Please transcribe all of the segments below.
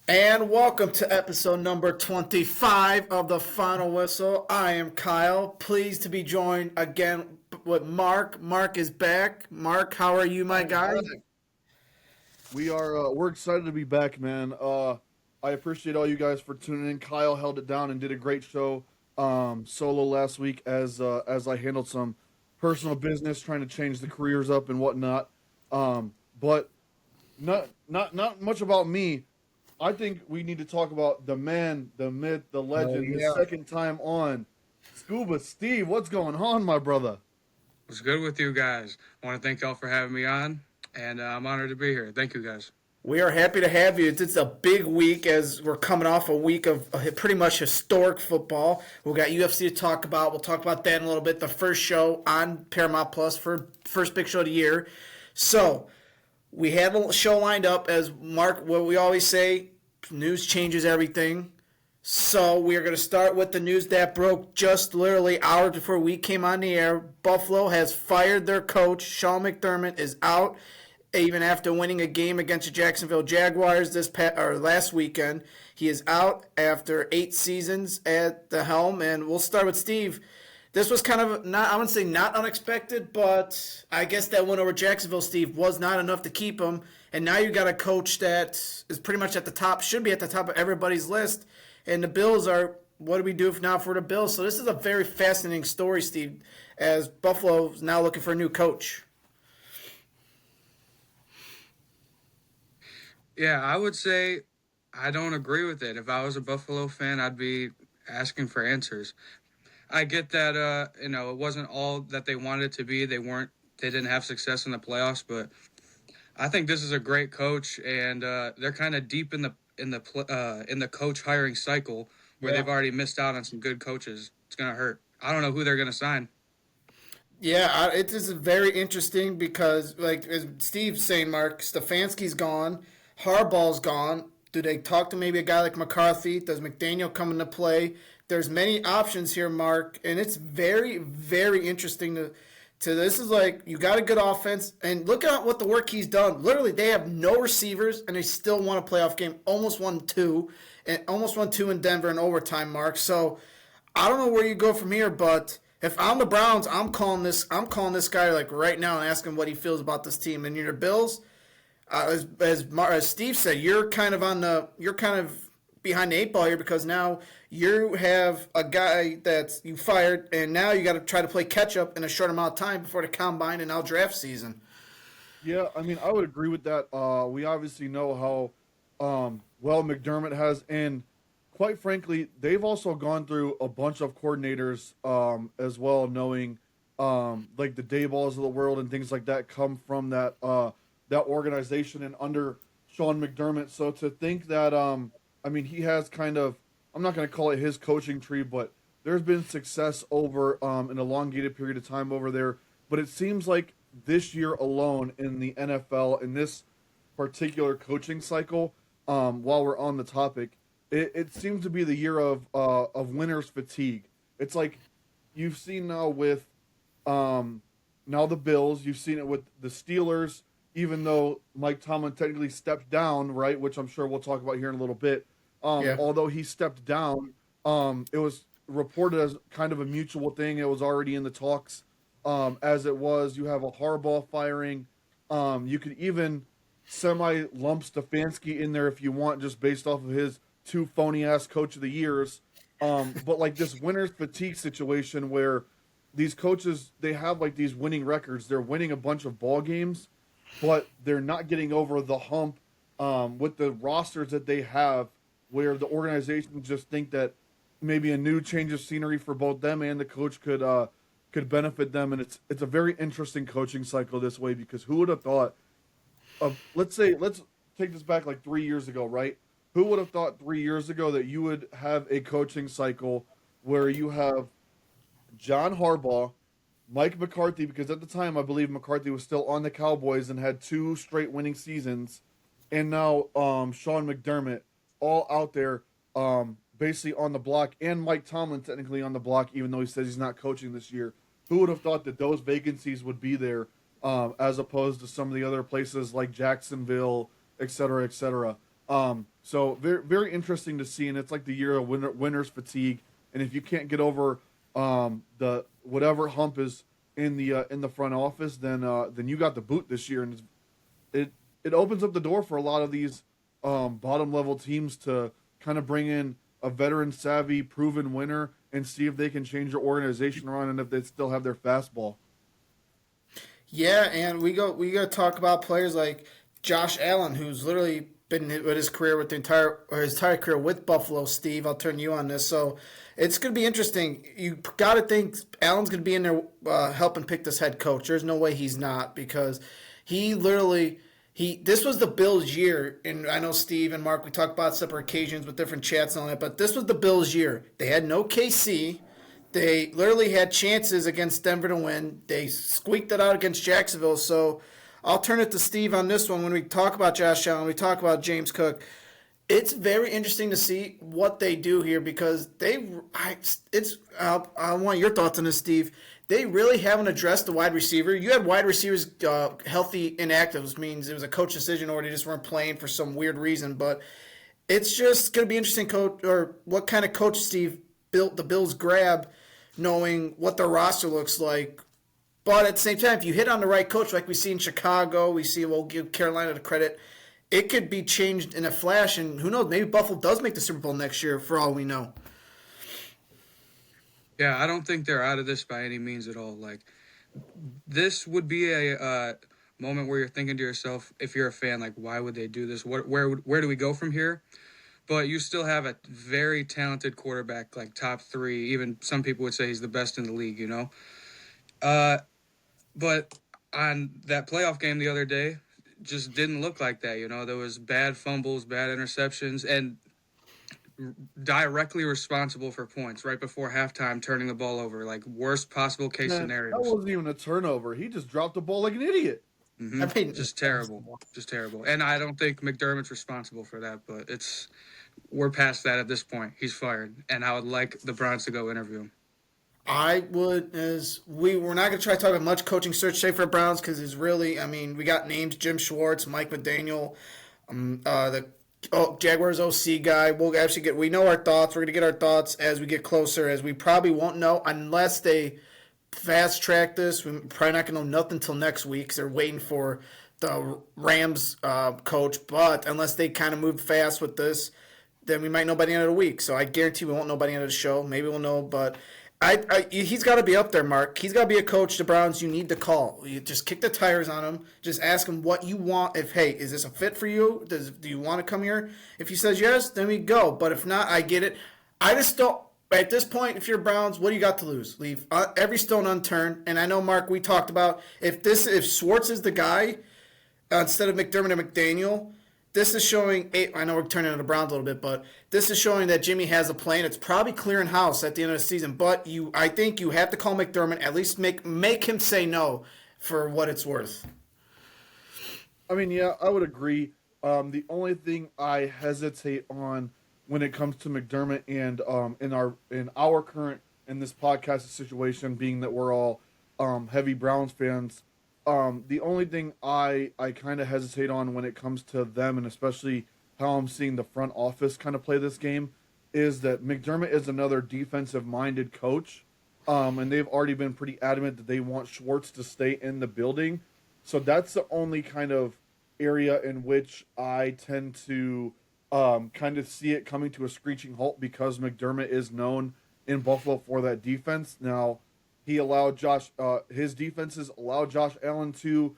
And welcome to episode number 25 of the Final Whistle. I am Kyle. Pleased to be joined again with Mark. Mark is back. Mark, how are you, my I'm guy? back. We're excited to be back, man. I appreciate all you guys for tuning in. Kyle held it down and did a great show solo last week as I handled some personal business trying to change the careers up and whatnot. But not much about me. I think we need to talk about the man, the myth, the Oh, legend, his yeah. second time on. Scuba Steve, what's going on, my brother? What's good with you guys? I want to thank y'all for having me on, and I'm honored to be here. Thank you, guys. We are happy to have you. It's a big week as we're coming off a week of pretty much historic football. We've got UFC to talk about. We'll talk about that in a little bit. The first show on Paramount Plus for first big show of the year. So, we have a show lined up as Mark, what we always say, news changes everything. So we are going to start with the news that broke just literally hours before we came on the air. Buffalo has fired their coach. Sean McDermott is out, even after winning a game against the Jacksonville Jaguars last weekend. He is out after 8 seasons at the helm, and we'll start with Steve. This was kind of not, I wouldn't say not unexpected, but I guess that win over Jacksonville, Steve, was not enough to keep him. And now you got a coach that is pretty much at the top, should be at the top of everybody's list. And the Bills are, what do we do now for the Bills? So this is a very fascinating story, Steve, as Buffalo is now looking for a new coach. Yeah, I would say I don't agree with it. If I was a Buffalo fan, I'd be asking for answers. I get that it wasn't all that they wanted it to be. They didn't have success in the playoffs, but I think this is a great coach, and they're kind of deep in the coach hiring cycle where Yeah. they've already missed out on some good coaches. It's gonna hurt. I don't know who they're gonna sign. Yeah, it is very interesting because, like as Steve's saying, Mark, Stefanski's gone, Harbaugh's gone. Do they talk to maybe a guy like McCarthy? Does McDaniel come into play? There's many options here, Mark, and it's very, very interesting to this is like you got a good offense and look at what the work he's done. Literally, they have no receivers and they still won a playoff game. Almost won two in Denver in overtime, Mark. So I don't know where you go from here, but if I'm the Browns, I'm calling this. I'm calling this guy like right now and asking what he feels about this team. And your Bills, as Steve said, you're kind of behind the eight ball here because now you have a guy that's you fired, and now you got to try to play catch up in a short amount of time before the combine and now draft season. Yeah, I mean, I would agree with that. We obviously know how well McDermott has, and quite frankly, they've also gone through a bunch of coordinators as well, knowing like the Dayballs of the world and things like that come from that organization and under Sean McDermott. So to think that, I mean, he has kind of, I'm not going to call it his coaching tree, but there's been success over an elongated period of time over there. But it seems like this year alone in the NFL, in this particular coaching cycle, while we're on the topic, it seems to be the year of winners fatigue. It's like you've seen now with now the Bills, you've seen it with the Steelers, even though Mike Tomlin technically stepped down, right, which I'm sure we'll talk about here in a little bit. Yeah. Although he stepped down, it was reported as kind of a mutual thing. It was already in the talks, as it was. You have a Harbaugh firing. You could even semi lump Stefanski in there if you want, just based off of his two phony ass coach of the years. But like this winner's fatigue situation where these coaches they have like these winning records. They're winning a bunch of ball games, but they're not getting over the hump with the rosters that they have, where the organization just think that maybe a new change of scenery for both them and the coach could benefit them, and it's a very interesting coaching cycle this way because who would have thought of let's take this back like 3 years ago, right? Who would have thought 3 years ago that you would have a coaching cycle where you have John Harbaugh, Mike McCarthy, because at the time I believe McCarthy was still on the Cowboys and had two straight winning seasons, and now Sean McDermott all out there basically on the block, and Mike Tomlin technically on the block, even though he says he's not coaching this year. Who would have thought that those vacancies would be there as opposed to some of the other places like Jacksonville, et cetera, et cetera. So very very interesting to see, and it's like the year of winner's fatigue. And if you can't get over the whatever hump is in the front office, then you got the boot this year, and it it opens up the door for a lot of these bottom level teams to kind of bring in a veteran savvy, proven winner, and see if they can change their organization around and if they still have their fastball. Yeah, and we go talk about players like Josh Allen, who's literally been with his career with the entire or his entire career with Buffalo. Steve, I'll turn to you on this. So it's going to be interesting. You got to think Allen's going to be in there helping pick this head coach. There's no way he's not because he literally he this was the Bills' year, and I know Steve and Mark we talked about separate occasions with different chats and all that, but this was the Bills' year. They had no KC. They literally had chances against Denver to win. They squeaked it out against Jacksonville. So I'll turn it to Steve on this one. When we talk about Josh Allen, we talk about James Cook. It's very interesting to see what they do here because I want your thoughts on this, Steve. They really haven't addressed the wide receiver. You had wide receivers healthy inactive, which means it was a coach decision or they just weren't playing for some weird reason. But it's just going to be interesting, coach, or what kind of coach Steve built the Bills grab, knowing what their roster looks like. But at the same time, if you hit on the right coach, like we see in Chicago, we'll give Carolina the credit. It could be changed in a flash, and who knows? Maybe Buffalo does make the Super Bowl next year, for all we know. Yeah, I don't think they're out of this by any means at all. Like, this would be a moment where you're thinking to yourself, if you're a fan, like, why would they do this? Where do we go from here? But you still have a very talented quarterback, like top three. Even some people would say he's the best in the league, you know? But on that playoff game the other day, just didn't look like that, you know? There was bad fumbles, bad interceptions, and directly responsible for points right before halftime, turning the ball over, like worst possible case Man, scenarios. that wasn't even a turnover. He just dropped the ball like an idiot. Mm-hmm. I mean, just terrible. And I don't think McDermott's responsible for that, but we're past that at this point. He's fired, and I would like the Browns to go interview him. I would, we're not going to try to talk about much coaching search today for Browns because it's really, I mean, we got names: Jim Schwartz, Mike McDaniel, the Jaguars OC guy. We'll actually we know our thoughts. We're going to get our thoughts as we get closer, as we probably won't know unless they fast track this. We're probably not going to know nothing until next week because they're waiting for the Rams coach. But unless they kind of move fast with this, then we might know by the end of the week. So I guarantee we won't know by the end of the show. Maybe we'll know, but he's got to be up there, Mark. He's got to be a coach the Browns you need to call. You just kick the tires on him. Just ask him what you want. If, hey, is this a fit for you? Do you want to come here? If he says yes, then we go. But if not, I get it. I just don't. At this point, if you're Browns, what do you got to lose? Leave every stone unturned. And I know, Mark, we talked about if Schwartz is the guy instead of McDermott and McDaniel. This is showing. I know we're turning to the Browns a little bit, but this is showing that Jimmy has a plan. It's probably clearing house at the end of the season. But I think you have to call McDermott. At least make him say no for what it's worth. I mean, yeah, I would agree. The only thing I hesitate on when it comes to McDermott and in our current in this podcast situation, being that we're all heavy Browns fans, the only thing I kind of hesitate on when it comes to them, and especially how I'm seeing the front office kind of play this game, is that McDermott is another defensive-minded coach, and they've already been pretty adamant that they want Schwartz to stay in the building. So that's the only kind of area in which I tend to kind of see it coming to a screeching halt because McDermott is known in Buffalo for that defense. Now, he allowed his defenses allow Josh Allen to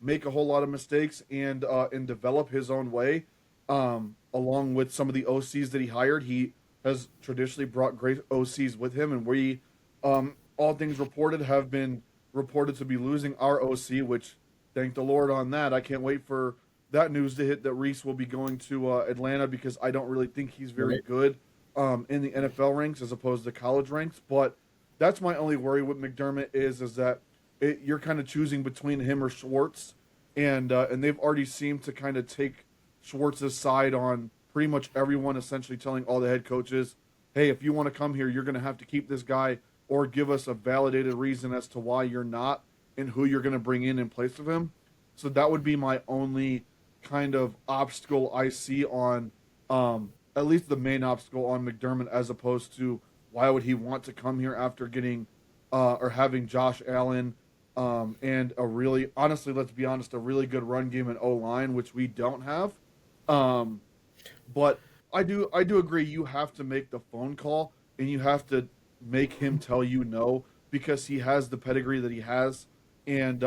make a whole lot of mistakes and develop his own way. Along with some of the OCs that he hired, he has traditionally brought great OCs with him, and we, all things reported, have been reported to be losing our OC, which, thank the Lord on that. I can't wait for that news to hit that Reese will be going to Atlanta because I don't really think he's very good in the NFL ranks as opposed to college ranks. But that's my only worry with McDermott is that you're kind of choosing between him or Schwartz, and they've already seemed to kind of take Schwartz's side on pretty much everyone, essentially telling all the head coaches, hey, if you want to come here, you're going to have to keep this guy or give us a validated reason as to why you're not and who you're going to bring in place of him. So that would be my only kind of obstacle I see on, at least the main obstacle on McDermott, as opposed to why would he want to come here after getting or having Josh Allen and a really, honestly, let's be honest, a really good run game and O line, which we don't have. Um, but I do agree. You have to make the phone call and you have to make him tell you no because he has the pedigree that he has, and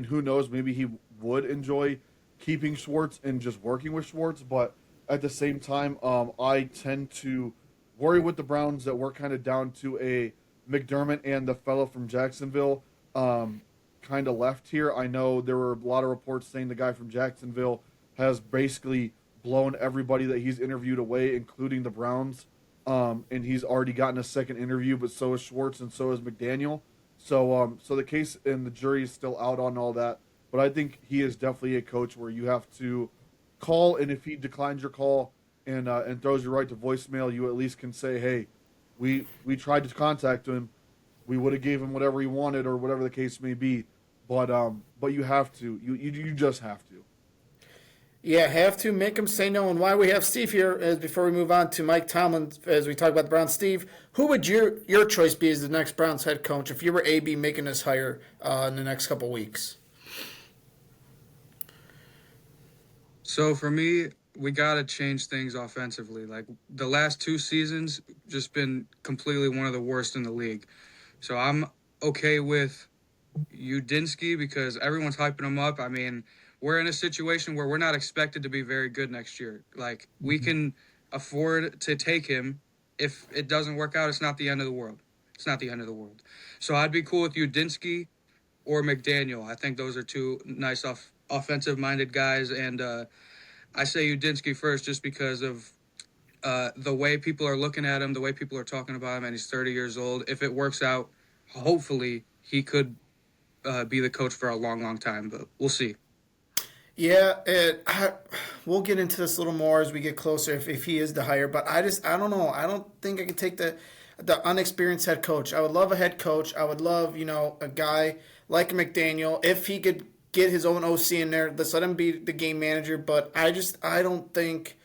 who knows, maybe he would enjoy keeping Schwartz and just working with Schwartz. But at the same time, I tend to worry with the Browns that we're kind of down to a McDermott and the fellow from Jacksonville kind of left here. I know there were a lot of reports saying the guy from Jacksonville has basically blown everybody that he's interviewed away, including the Browns. And he's already gotten a second interview, but so is Schwartz and so is McDaniel. So the case and the jury is still out on all that. But I think he is definitely a coach where you have to call, and if he declines your call and throws you right to voicemail, you at least can say, hey, we tried to contact him, we would have gave him whatever he wanted or whatever the case may be, but you have to, you just have to. Yeah, have to make him say no. And why we have Steve here is before we move on to Mike Tomlin, as we talk about the Browns. Steve, who would your choice be as the next Browns head coach if you were AB making this hire in the next couple weeks? So for me, we got to change things offensively. Like the last 2 seasons, just been completely one of the worst in the league. So I'm okay with Udinsky because everyone's hyping him up. I mean, we're in a situation where we're not expected to be very good next year. Like we can afford to take him. If it doesn't work out, it's not the end of the world. It's not the end of the world. So I'd be cool with Udinsky or McDaniel. I think those are two nice offensive-minded guys, and I say Udinsky first just because of the way people are looking at him, the way people are talking about him, and he's 30 years old. If it works out, hopefully he could be the coach for a long, long time, but we'll see. Yeah, we'll get into this a little more as we get closer if he is the hire. But I don't know. I don't think I can take the unexperienced head coach. I would love a head coach. I would love a guy like McDaniel if he could get his own OC in there. Let's let him be the game manager. But I don't think.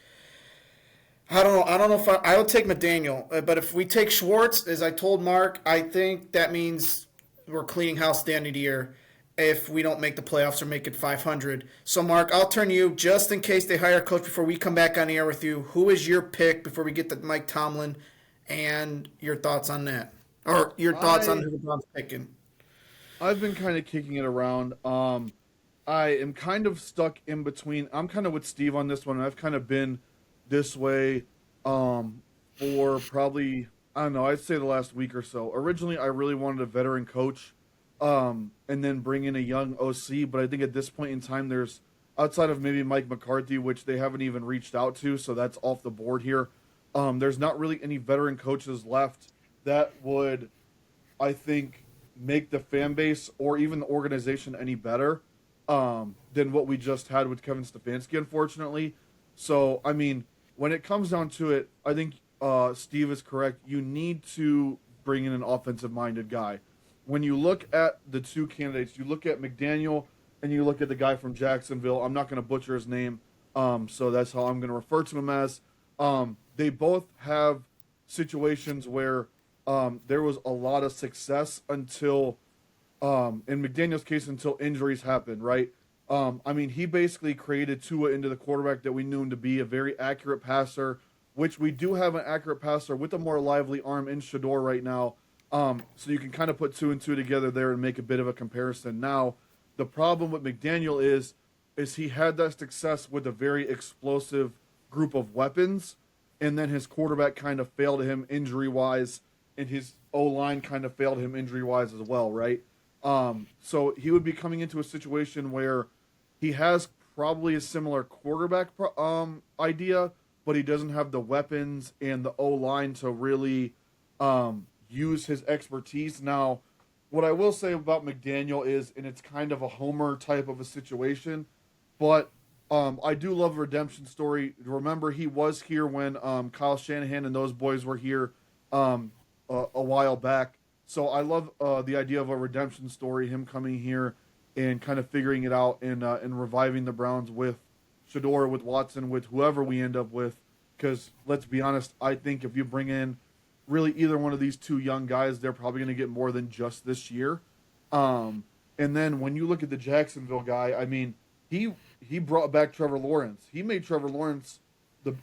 I don't know. I don't know if I would take McDaniel. But if we take Schwartz, as I told Mark, I think that means we're cleaning house at the end of the year if we don't make the playoffs or make it 500. So, Mark, I'll turn to you just in case they hire a coach before we come back on the air with you. Who is your pick before we get to Mike Tomlin and your thoughts on that? Or your thoughts on who the Browns picking? I've been kind of kicking it around. I am kind of stuck in between. I'm kind of with Steve on this one. I've kind of been this way for probably, I don't know, I'd say the last week or so. Originally, I really wanted a veteran coach and then bring in a young OC. But I think at this point in time, there's, outside of maybe Mike McCarthy, which they haven't even reached out to, so that's off the board here. There's not really any veteran coaches left that would, I think, make the fan base or even the organization any better than what we just had with Kevin Stefanski, unfortunately. So, I mean, when it comes down to it, I think Steve is correct. You need to bring in an offensive-minded guy. When you look at the two candidates, you look at McDaniel and you look at the guy from Jacksonville. I'm not going to butcher his name, so that's how I'm going to refer to him as. They both have situations where there was a lot of success until, in McDaniel's case, until injuries happened, right? I mean, he basically created Tua into the quarterback that we knew him to be, a very accurate passer, which we do have an accurate passer with a more lively arm in Shador right now. So you can kind of put two and two together there and make a bit of a comparison. Now, the problem with McDaniel is he had that success with a very explosive group of weapons, and then his quarterback kind of failed him injury-wise, and his O-line kind of failed him injury-wise as well, right? So he would be coming into a situation where he has probably a similar quarterback idea, but he doesn't have the weapons and the O-line to really use his expertise. Now, what I will say about McDaniel is, and it's kind of a homer type of a situation, but I do love a redemption story. Remember, he was here when Kyle Shanahan and those boys were here a while back. So I love the idea of a redemption story, him coming here and kind of figuring it out and reviving the Browns with Shador, with Watson, with whoever we end up with. Because let's be honest, I think if you bring in really either one of these two young guys, they're probably going to get more than just this year. And then when you look at the Jacksonville guy, I mean, he brought back Trevor Lawrence. He made Trevor Lawrence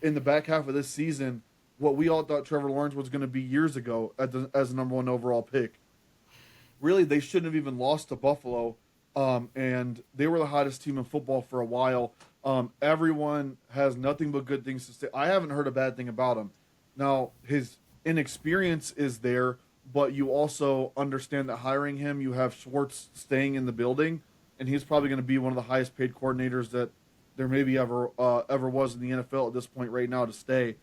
in the back half of this season what we all thought Trevor Lawrence was going to be years ago as the number one overall pick. Really, they shouldn't have even lost to Buffalo, and they were the hottest team in football for a while. Everyone has nothing but good things to say. I haven't heard a bad thing about him. Now, his inexperience is there, but you also understand that hiring him, you have Schwartz staying in the building, and he's probably going to be one of the highest paid coordinators that there maybe ever was in the NFL at this point right now to stay.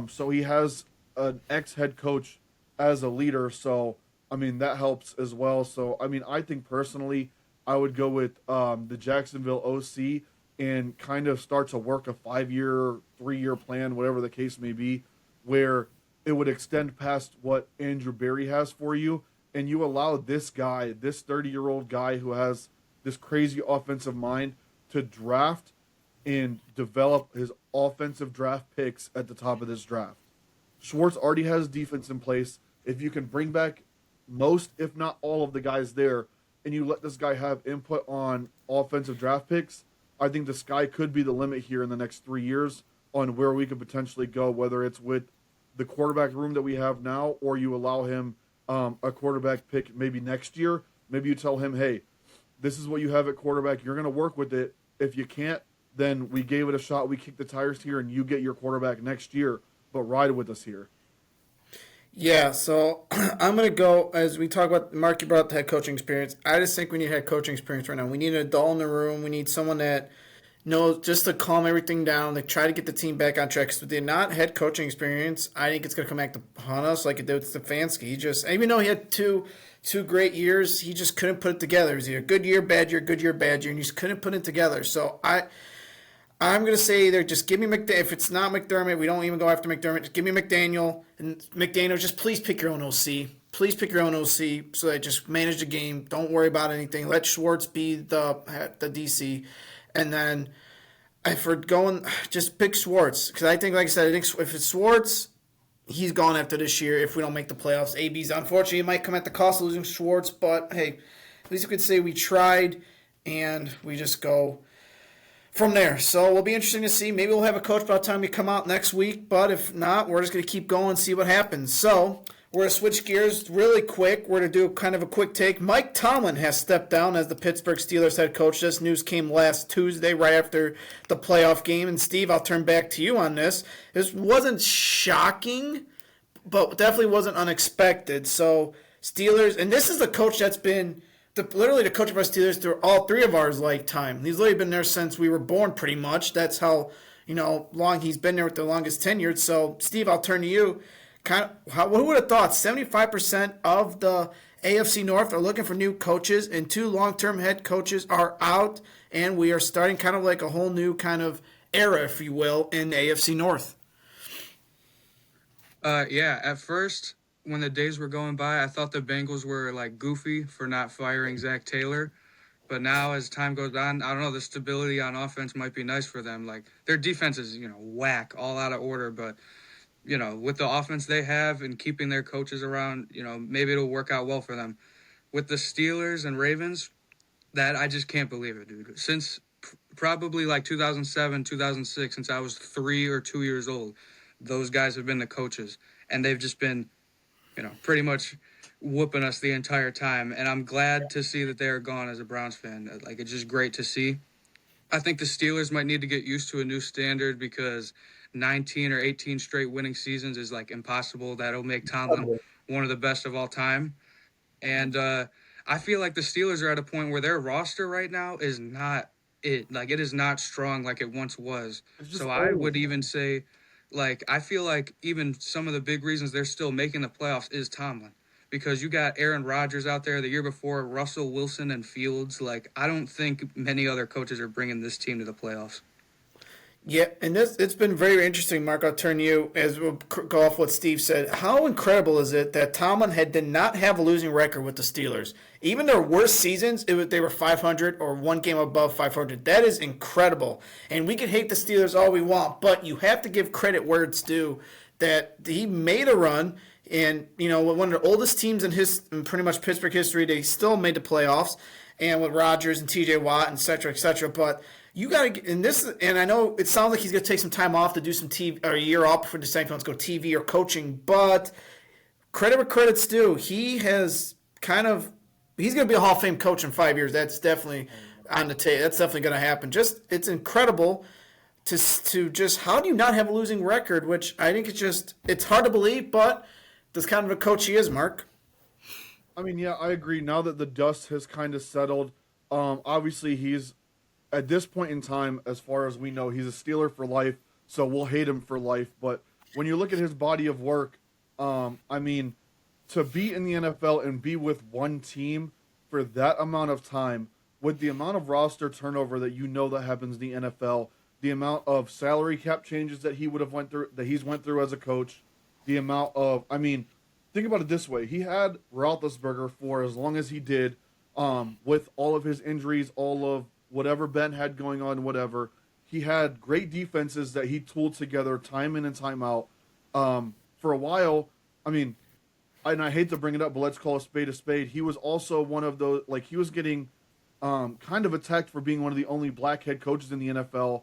So he has an ex-head coach as a leader, so I mean that helps as well. So I mean I think personally I would go with the Jacksonville OC and kind of start to work a 5-year, 3-year plan, whatever the case may be, where it would extend past what Andrew Berry has for you, and you allow this guy, this 30-year-old guy who has this crazy offensive mind, to draft and develop his offensive draft picks at the top of this draft. Schwartz already has defense in place. If you can bring back most, if not all, of the guys there, and you let this guy have input on offensive draft picks, I think the sky could be the limit here in the next 3 years on where we could potentially go, whether it's with the quarterback room that we have now, or you allow him a quarterback pick maybe next year. Maybe you tell him, hey, this is what you have at quarterback. You're going to work with it. If you can't, then we gave it a shot. We kicked the tires here, and you get your quarterback next year, but ride with us here. Yeah, so I'm going to go, as we talk about, Mark, you brought up the head coaching experience. I just think we need head coaching experience right now. We need an adult in the room. We need someone that knows just to calm everything down, to try to get the team back on track. Because with the not head coaching experience, I think it's going to come back to haunt us like it did with Stefanski. He just, even though he had two great years, he just couldn't put it together. It was either good year, bad year, good year, bad year, and he just couldn't put it together. So I'm going to say either just give me McDaniel. If it's not McDermott, we don't even go after McDermott. Just give me McDaniel. And McDaniel, just please pick your own OC. Please pick your own OC so that just manage the game. Don't worry about anything. Let Schwartz be the DC. And then if we're going, just pick Schwartz. Because I think, like I said, I think if it's Schwartz, he's gone after this year if we don't make the playoffs. AB's, unfortunately, it might come at the cost of losing Schwartz. But, hey, at least we could say we tried and we just go from there. So we'll be interesting to see. Maybe we'll have a coach by the time we come out next week, but if not, we're just going to keep going and see what happens. So we're going to switch gears really quick. We're going to do kind of a quick take. Mike Tomlin has stepped down as the Pittsburgh Steelers head coach. This news came last Tuesday right after the playoff game. And Steve, I'll turn back to you on this. This wasn't shocking, but definitely wasn't unexpected. So Steelers, and this is the coach that's been literally the coach of our Steelers through all three of our lifetime. He's literally been there since we were born, pretty much. That's how long he's been there with the longest tenured. So, Steve, I'll turn to you. Who would have thought 75% of the AFC North are looking for new coaches, and 2 long-term head coaches are out, and we are starting kind of like a whole new kind of era, if you will, in the AFC North. Yeah, at first, when the days were going by, I thought the Bengals were like goofy for not firing Zach Taylor. But now as time goes on, I don't know, the stability on offense might be nice for them. Like their defense is, whack, all out of order. But, with the offense they have and keeping their coaches around, maybe it'll work out well for them. With the Steelers and Ravens, that I just can't believe it, dude. Since probably like 2007, 2006, since I was 3 or 2 years old, those guys have been the coaches. And they've just been pretty much whooping us the entire time. And I'm glad to see that they are gone as a Browns fan. Like, it's just great to see. I think the Steelers might need to get used to a new standard because 19 or 18 straight winning seasons is, like, impossible. That'll make Tomlin one of the best of all time. And I feel like the Steelers are at a point where their roster right now is not it. Like, it is not strong like it once was. So I would even say, like, I feel like even some of the big reasons they're still making the playoffs is Tomlin. Because you got Aaron Rodgers out there the year before, Russell Wilson and Fields. Like, I don't think many other coaches are bringing this team to the playoffs. Yeah, and it's been very interesting, Mark. I'll turn to you as we'll go off what Steve said. How incredible is it that Tomlin did not have a losing record with the Steelers? Even their worst seasons, they were 500 or one game above 500. That is incredible. And we can hate the Steelers all we want, but you have to give credit where it's due. That he made a run, and one of the oldest teams in pretty much Pittsburgh history, they still made the playoffs, and with Rodgers and T.J. Watt and et cetera, et cetera. But you got to, and I know it sounds like he's going to take some time off to do some TV, or a year off before deciding if he wants to go TV or coaching, but credit where credit's due. He's going to be a Hall of Fame coach in 5 years. That's definitely on the table. That's definitely going to happen. It's incredible to just, how do you not have a losing record, which I think it's hard to believe, but that's kind of a coach he is, Mark. I mean, yeah, I agree. Now that the dust has kind of settled, obviously he's, at this point in time, as far as we know, he's a Steeler for life, so we'll hate him for life. But when you look at his body of work, I mean, to be in the NFL and be with one team for that amount of time, with the amount of roster turnover that that happens in the NFL, the amount of salary cap changes that he's went through as a coach, the amount of, I mean, think about it this way: he had Roethlisberger for as long as he did, with all of his injuries, all of whatever Ben had going on, whatever. He had great defenses that he tooled together time in and time out. For a while, I mean, and I hate to bring it up, but let's call a spade a spade. He was also one of those, like, he was getting kind of attacked for being one of the only black head coaches in the NFL,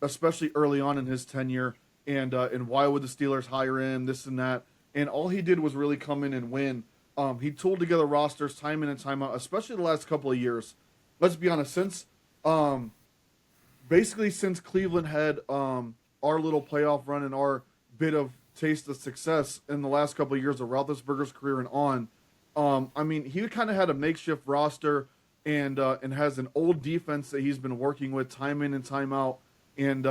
especially early on in his tenure. And why would the Steelers hire him, this and that. And all he did was really come in and win. He tooled together rosters time in and time out, especially the last couple of years. Let's be honest, since Cleveland had our little playoff run and our bit of taste of success in the last couple of years of Roethlisberger's career and on, I mean, he kind of had a makeshift roster and has an old defense that he's been working with time in and time out, and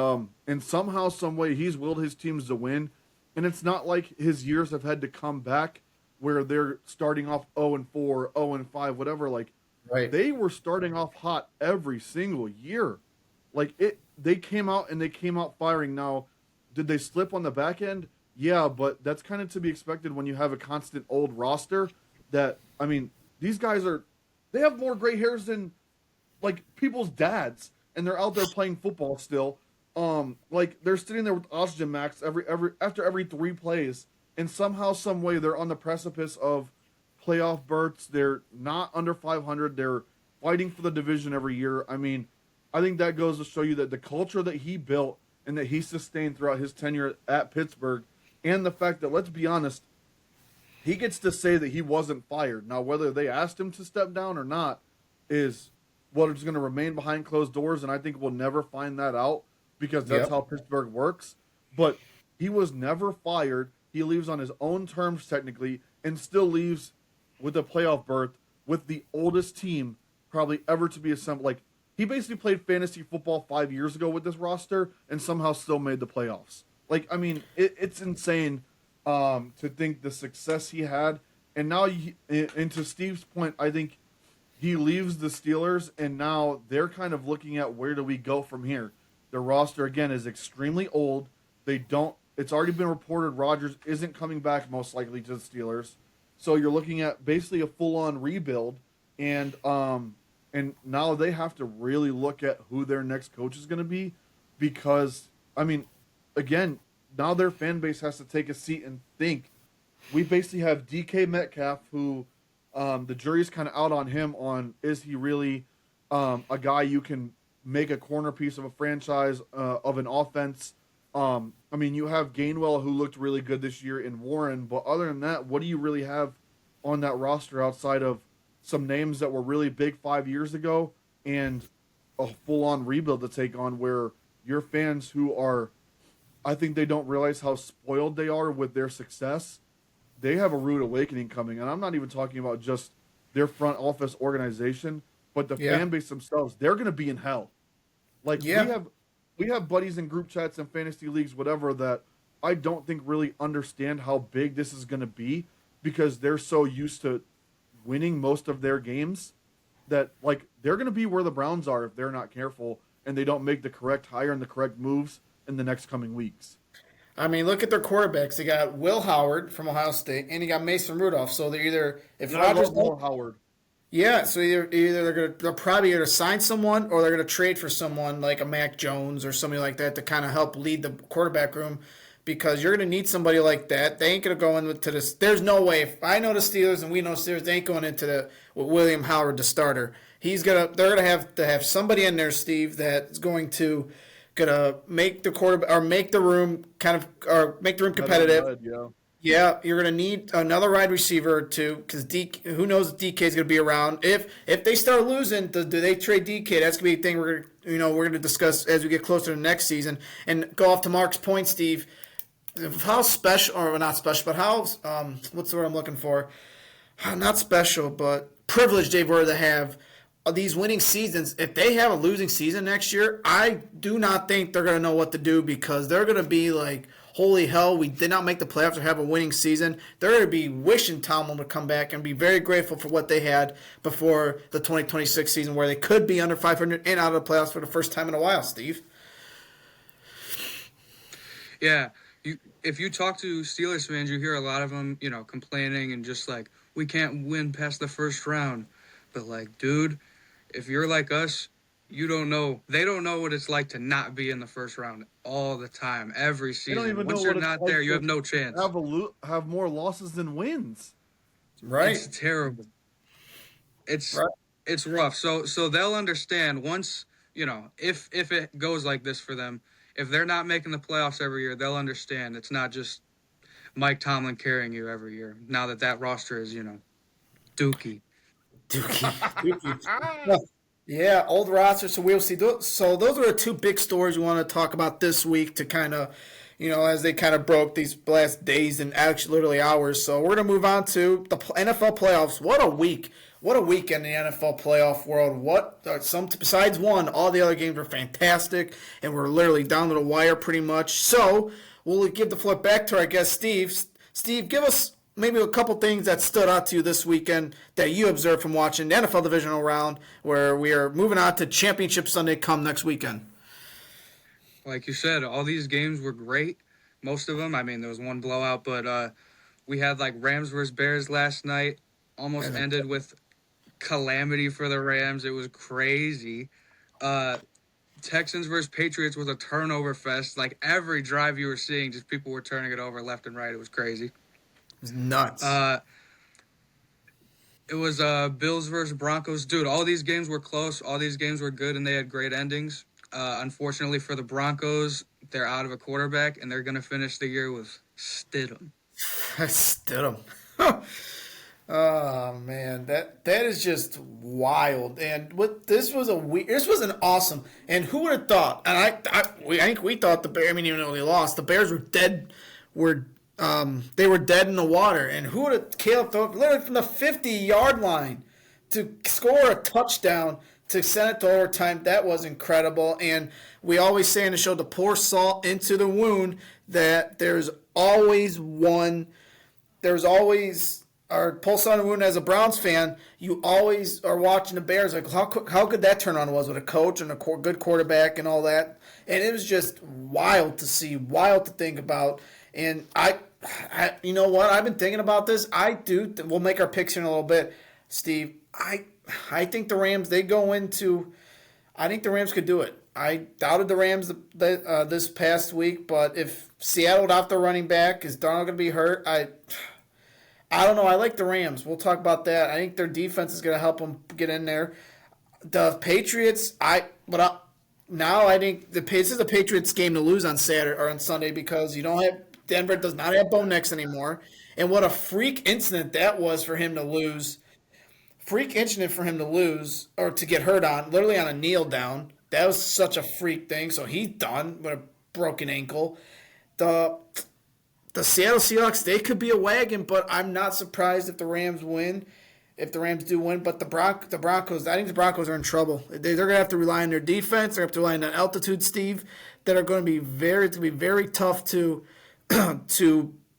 somehow, some way, he's willed his teams to win. And it's not like his years have had to come back where they're starting off 0-4, 0-5, whatever. Like, Right. they were starting off hot every single year. Like, they came out firing. Now, did they slip on the back end? Yeah, but that's kind of to be expected when you have a constant old roster that, I mean, these guys they have more gray hairs than, like, people's dads, and they're out there playing football still. Like, they're sitting there with oxygen max after every 3 plays, and somehow, some way, they're on the precipice of playoff berths. They're not under 500. They're fighting for the division every year. I mean, I think that goes to show you that the culture that he built and that he sustained throughout his tenure at Pittsburgh, and the fact that, let's be honest, he gets to say that he wasn't fired. Now, whether they asked him to step down or not is what is going to remain behind closed doors, and I think we'll never find that out because that's how Pittsburgh works. But he was never fired. He leaves on his own terms technically and still leaves with a playoff berth with the oldest team probably ever to be assembled. Like, he basically played fantasy football 5 years ago with this roster and somehow still made the playoffs. Like, I mean, it's insane to think the success he had. And now, and to Steve's point, I think he leaves the Steelers, and now they're kind of looking at where do we go from here. Their roster, again, is extremely old. It's already been reported Rodgers isn't coming back most likely to the Steelers. So you're looking at basically a full-on rebuild, and now they have to really look at who their next coach is going to be, because, I mean, again, now their fan base has to take a seat and think. We basically have DK Metcalf, who the jury's kind of out on him on, is he really a guy you can make a corner piece of a franchise, of an offense? I mean, you have Gainwell, who looked really good this year, in Warren, but other than that, what do you really have on that roster outside of some names that were really big 5 years ago and a full-on rebuild to take on, where your fans who are, I think they don't realize how spoiled they are with their success. They have a rude awakening coming, and I'm not even talking about just their front office organization, but the fan base themselves. They're going to be in hell. Like, we have buddies in group chats and fantasy leagues, whatever, that I don't think really understand how big this is going to be, because they're so used to winning most of their games that, like, they're going to be where the Browns are if they're not careful. and they don't make the correct hire and the correct moves in the next coming weeks. I mean, look at their quarterbacks. They got Will Howard from Ohio State, and you got Mason Rudolph. So they're either if And I Rodgers love Will Howard. yeah, so either they're probably going to sign someone or they're going to trade for someone like a Mac Jones or somebody like that to kind of help lead the quarterback room because you're going to need somebody like that. They ain't going to go into this. There's no way. If I know the Steelers and we know Steelers, they ain't going into the with William Howard the starter. They're going to have somebody in there, Steve, that's gonna make the quarterback or make the room or make the room competitive. Head, yeah. Yeah, you're going to need another wide receiver or two because who knows if DK is going to be around. If they start losing, do they trade DK? That's going to be a thing we're going to discuss as we get closer to next season. And go off to Mark's point, Steve. How special, or not special, but how what's the word I'm looking for? Not special, but privileged they were to have these winning seasons. If they have a losing season next year, I do not think they're going to know what to do because they're going to be like, holy hell, we did not make the playoffs or have a winning season. They're going to be wishing Tomlin would come back and be very grateful for what they had before the 2026 season where they could be under 500 and out of the playoffs for the first time in a while, Steve. Yeah, if you talk to Steelers fans, you hear a lot of them, complaining and just like, we can't win past the first round. But like, dude, if you're like us, they don't know what it's like to not be in the first round all the time, every season. Once you're not there, you have no chance. Have more losses than wins. Right. It's terrible. It's rough. So they'll understand once, if it goes like this for them, if they're not making the playoffs every year, they'll understand it's not just Mike Tomlin carrying you every year. Now that roster is, Dookie. Yeah, old roster, so we'll see. So those are the two big stories we want to talk about this week to kind of, as they kind of broke these last days and actually literally hours. So we're going to move on to the NFL playoffs. What a week. What a week in the NFL playoff world. Besides one, all the other games were fantastic, and we're literally down to the wire pretty much. So we'll give the floor back to our guest, Steve. Steve, give us maybe a couple things that stood out to you this weekend that you observed from watching the NFL divisional round, where we are moving on to Championship Sunday come next weekend. Like you said, all these games were great. Most of them. I mean, there was one blowout, but we had like Rams versus Bears last night. Almost ended with calamity for the Rams. It was crazy. Texans versus Patriots was a turnover fest. Like every drive you were seeing, just people were turning it over left and right. It was crazy. It was nuts. It was Bills versus Broncos. Dude, all these games were close. All these games were good, and they had great endings. Unfortunately for the Broncos, they're out of a quarterback, and they're going to finish the year with Stidham. Stidham. Oh man, that is just wild. And this was an awesome. And who would have thought? And I think we thought the Bears. I mean, even though they lost, the Bears were dead. They were dead in the water. And who would have Caleb throw literally from the 50-yard line to score a touchdown to send it to overtime? That was incredible. And we always say in the show, to pour salt into the wound, that there's always our pulse on the wound as a Browns fan. You always are watching the Bears like how could that turn on was with a coach and a good quarterback and all that. And it was just wild to see, wild to think about. And I you know what? I've been thinking about this. We'll make our picks here in a little bit, Steve. I think the Rams, I think the Rams could do it. I doubted the Rams this past week, but if Seattle without their running back, is Darnold going to be hurt? I don't know. I like the Rams. We'll talk about that. I think their defense is going to help them get in there. The Patriots, I think this is the Patriots game to lose on Saturday or on Sunday because Denver does not have Bo Nix anymore. And what a freak incident that was for him to lose. Freak incident for him to lose or to get hurt on, literally on a kneel down. That was such a freak thing. So he's done with a broken ankle. The Seattle Seahawks, they could be a wagon, but I'm not surprised if the Rams win. If the Rams do win, but the Broncos, I think the Broncos are in trouble. They're going to have to rely on their defense. They're going to have to rely on that altitude, Steve, that are going to be very tough to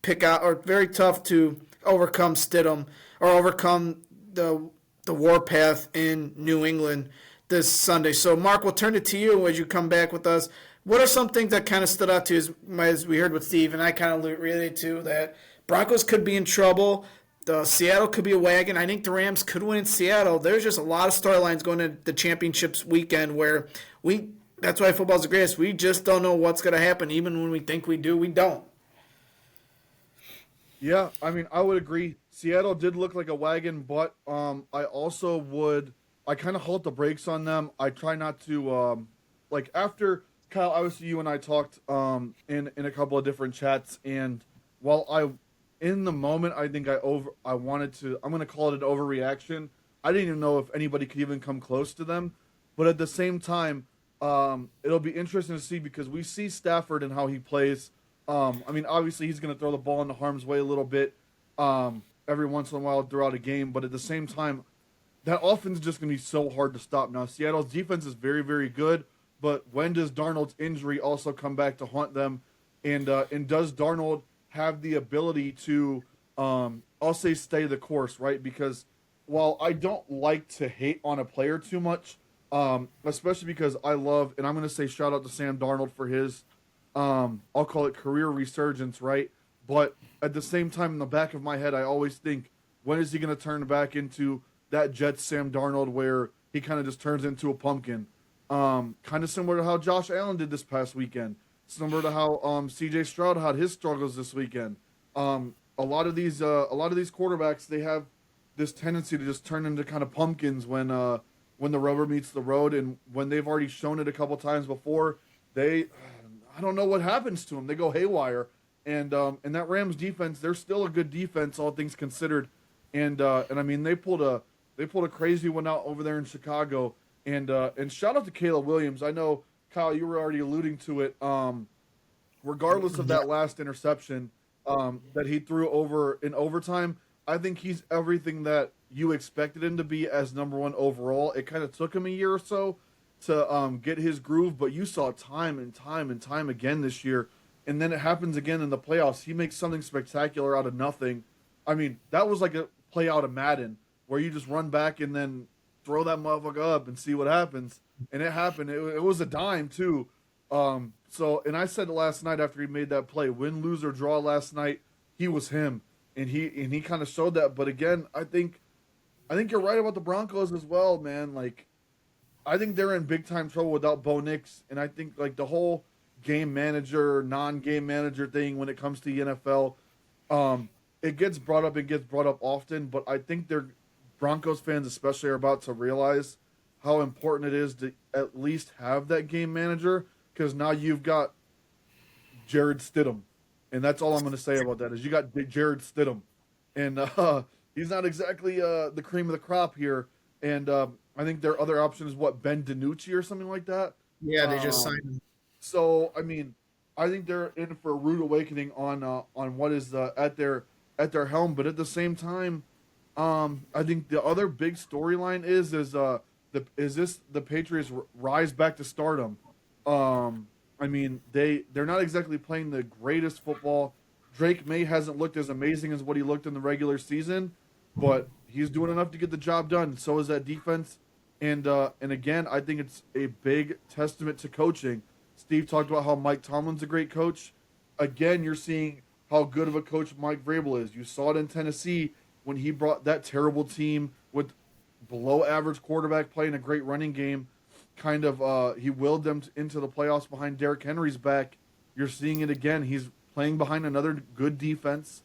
pick out, or very tough to overcome Stidham or overcome the warpath in New England this Sunday. So, Mark, we'll turn it to you as you come back with us. What are some things that kind of stood out to you as we heard with Steve, and I kind of related to that Broncos could be in trouble. The Seattle could be a wagon. I think the Rams could win in Seattle. There's just a lot of storylines going into the championships weekend where that's why football's the greatest. We just don't know what's going to happen. Even when we think we do, we don't. Yeah, I mean, I would agree. Seattle did look like a wagon, but I kind of halt the brakes on them. I try not to, after Kyle, obviously you and I talked in a couple of different chats, and while in the moment, I think I'm going to call it an overreaction. I didn't even know if anybody could even come close to them, but at the same time, it'll be interesting to see because we see Stafford and how he plays. I mean, obviously he's going to throw the ball into harm's way a little bit every once in a while throughout a game, but at the same time, that offense is just going to be so hard to stop. Now, Seattle's defense is very, very good, but when does Darnold's injury also come back to haunt them? And does Darnold have the ability to, I'll say, stay the course, right? Because while I don't like to hate on a player too much, especially because I love, and I'm going to say shout out to Sam Darnold for his, I'll call it career resurgence, right? But at the same time, in the back of my head, I always think, when is he going to turn back into that Jets Sam Darnold where he kind of just turns into a pumpkin? Kind of similar to how Josh Allen did this past weekend. Similar to how C.J. Stroud had his struggles this weekend. A lot of these quarterbacks, they have this tendency to just turn into kind of pumpkins when the rubber meets the road, and when they've already shown it a couple times before, I don't know what happens to them. They go haywire, and that Rams defense, they're still a good defense, all things considered, and I mean they pulled a crazy one out over there in Chicago, and shout out to Caleb Williams. I know, Kyle, you were already alluding to it. Regardless of that last interception that he threw over in overtime, I think he's everything that you expected him to be as number one overall. It kind of took him a year or so to get his groove, but you saw time and time and time again this year, and then it happens again in the playoffs. He makes something spectacular out of nothing. I mean, that was like a play out of Madden where you just run back and then throw that motherfucker up and see what happens. And it happened. It was a dime too. And I said last night after he made that play, win, lose, or draw last night, he was him, and he kind of showed that. But again, I think you're right about the Broncos as well, man. Like, I think they're in big time trouble without Bo Nix, and I think like the whole game manager, non-game manager thing when it comes to the NFL, it gets brought up often. But I think Broncos fans especially are about to realize how important it is to at least have that game manager, because now you've got Jared Stidham, and that's all I'm going to say about that is you got Jared Stidham, and he's not exactly the cream of the crop here, and I think their other option is Ben DiNucci or something like that. Yeah, they just signed him. So I mean, I think they're in for a rude awakening on what is at their helm, but at the same time, I think the other big storyline is the Patriots rise back to stardom. I mean, they're not exactly playing the greatest football. Drake May hasn't looked as amazing as what he looked in the regular season, but he's doing enough to get the job done. So is that defense, and again, I think it's a big testament to coaching. Steve talked about how Mike Tomlin's a great coach. Again, you're seeing how good of a coach Mike Vrabel is. You saw it in Tennessee when he brought that terrible team with below average quarterback playing a great running game. He willed them into the playoffs behind Derrick Henry's back. You're seeing it again. He's playing behind another good defense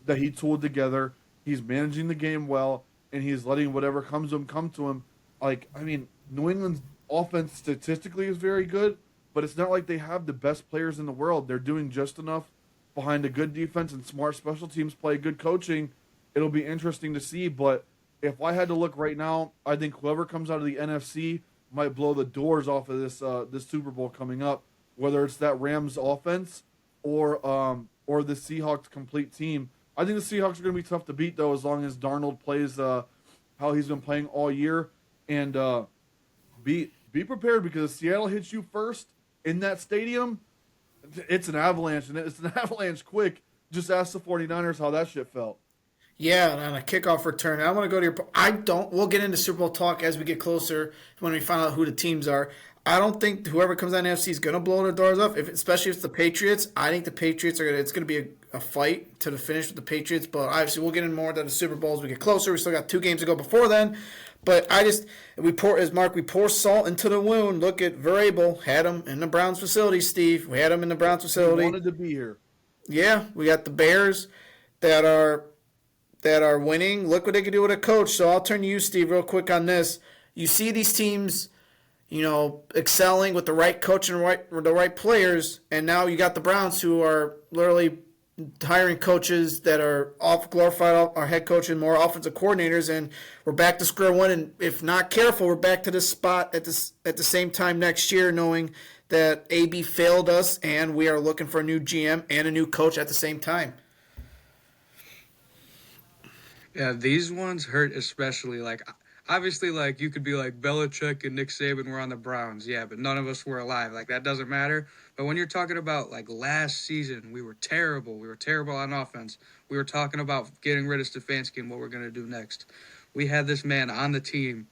that he tooled together. He's managing the game well, and he's letting whatever comes to him come to him. Like, I mean, New England's offense statistically is very good, but it's not like they have the best players in the world. They're doing just enough behind a good defense and smart special teams play, good coaching. It'll be interesting to see, but if I had to look right now, I think whoever comes out of the NFC might blow the doors off of this Super Bowl coming up, whether it's that Rams offense or the Seahawks complete team. I think the Seahawks are going to be tough to beat, though, as long as Darnold plays how he's been playing all year. And be prepared, because if Seattle hits you first in that stadium, it's an avalanche, and it's an avalanche quick. Just ask the 49ers how that shit felt. Yeah, and on a kickoff return. I want to go to your. I don't. We'll get into Super Bowl talk as we get closer when we find out who the teams are. I don't think whoever comes out in NFC is going to blow their doors off. If especially if it's the Patriots, I think the Patriots are. It's going to be a fight to the finish with the Patriots. But obviously, we'll get in more into the Super Bowl as we get closer. We still got 2 games to go before then. But I just we pour salt into the wound. Look at Vrabel, had him in the Browns facility. Steve, we had him in the Browns He facility. wanted to be here. Yeah, we got the Bears that are winning. Look what they can do with a coach. So I'll turn to you, Steve, real quick on this. You see these teams, excelling with the right coach and the right players, and now you got the Browns who are literally hiring coaches that are off glorified our head coach and more offensive coordinators, and we're back to square one. And if not careful, we're back to this spot at the same time next year, knowing that AB failed us, and we are looking for a new GM and a new coach at the same time. Yeah, these ones hurt especially. Like, obviously, like, you could be like Belichick and Nick Saban were on the Browns. Yeah, but none of us were alive. Like, that doesn't matter. But when you're talking about, like, last season, we were terrible. We were terrible on offense. We were talking about getting rid of Stefanski and what we're going to do next. We had this man on the team,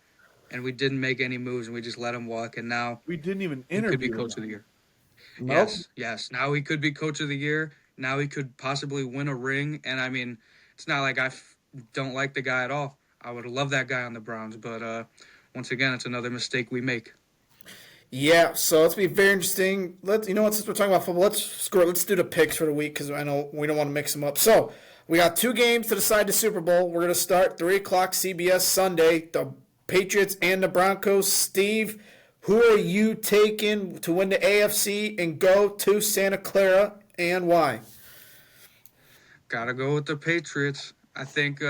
and we didn't make any moves, and we just let him walk. And now We didn't even he could be interview coach him. of the year. Nope. Yes. Now he could be coach of the year. Now he could possibly win a ring. And I mean, it's not like I don't like the guy at all. I would love that guy on the Browns, but once again, it's another mistake we make. Yeah, so it's be very interesting. Since we're talking about football, let's do the picks for the week because I know we don't want to mix them up. So we got 2 games to decide the Super Bowl. We're gonna start 3 o'clock CBS Sunday. The Patriots and the Broncos. Steve, who are you taking to win the AFC and go to Santa Clara, and why? Gotta go with the Patriots. I think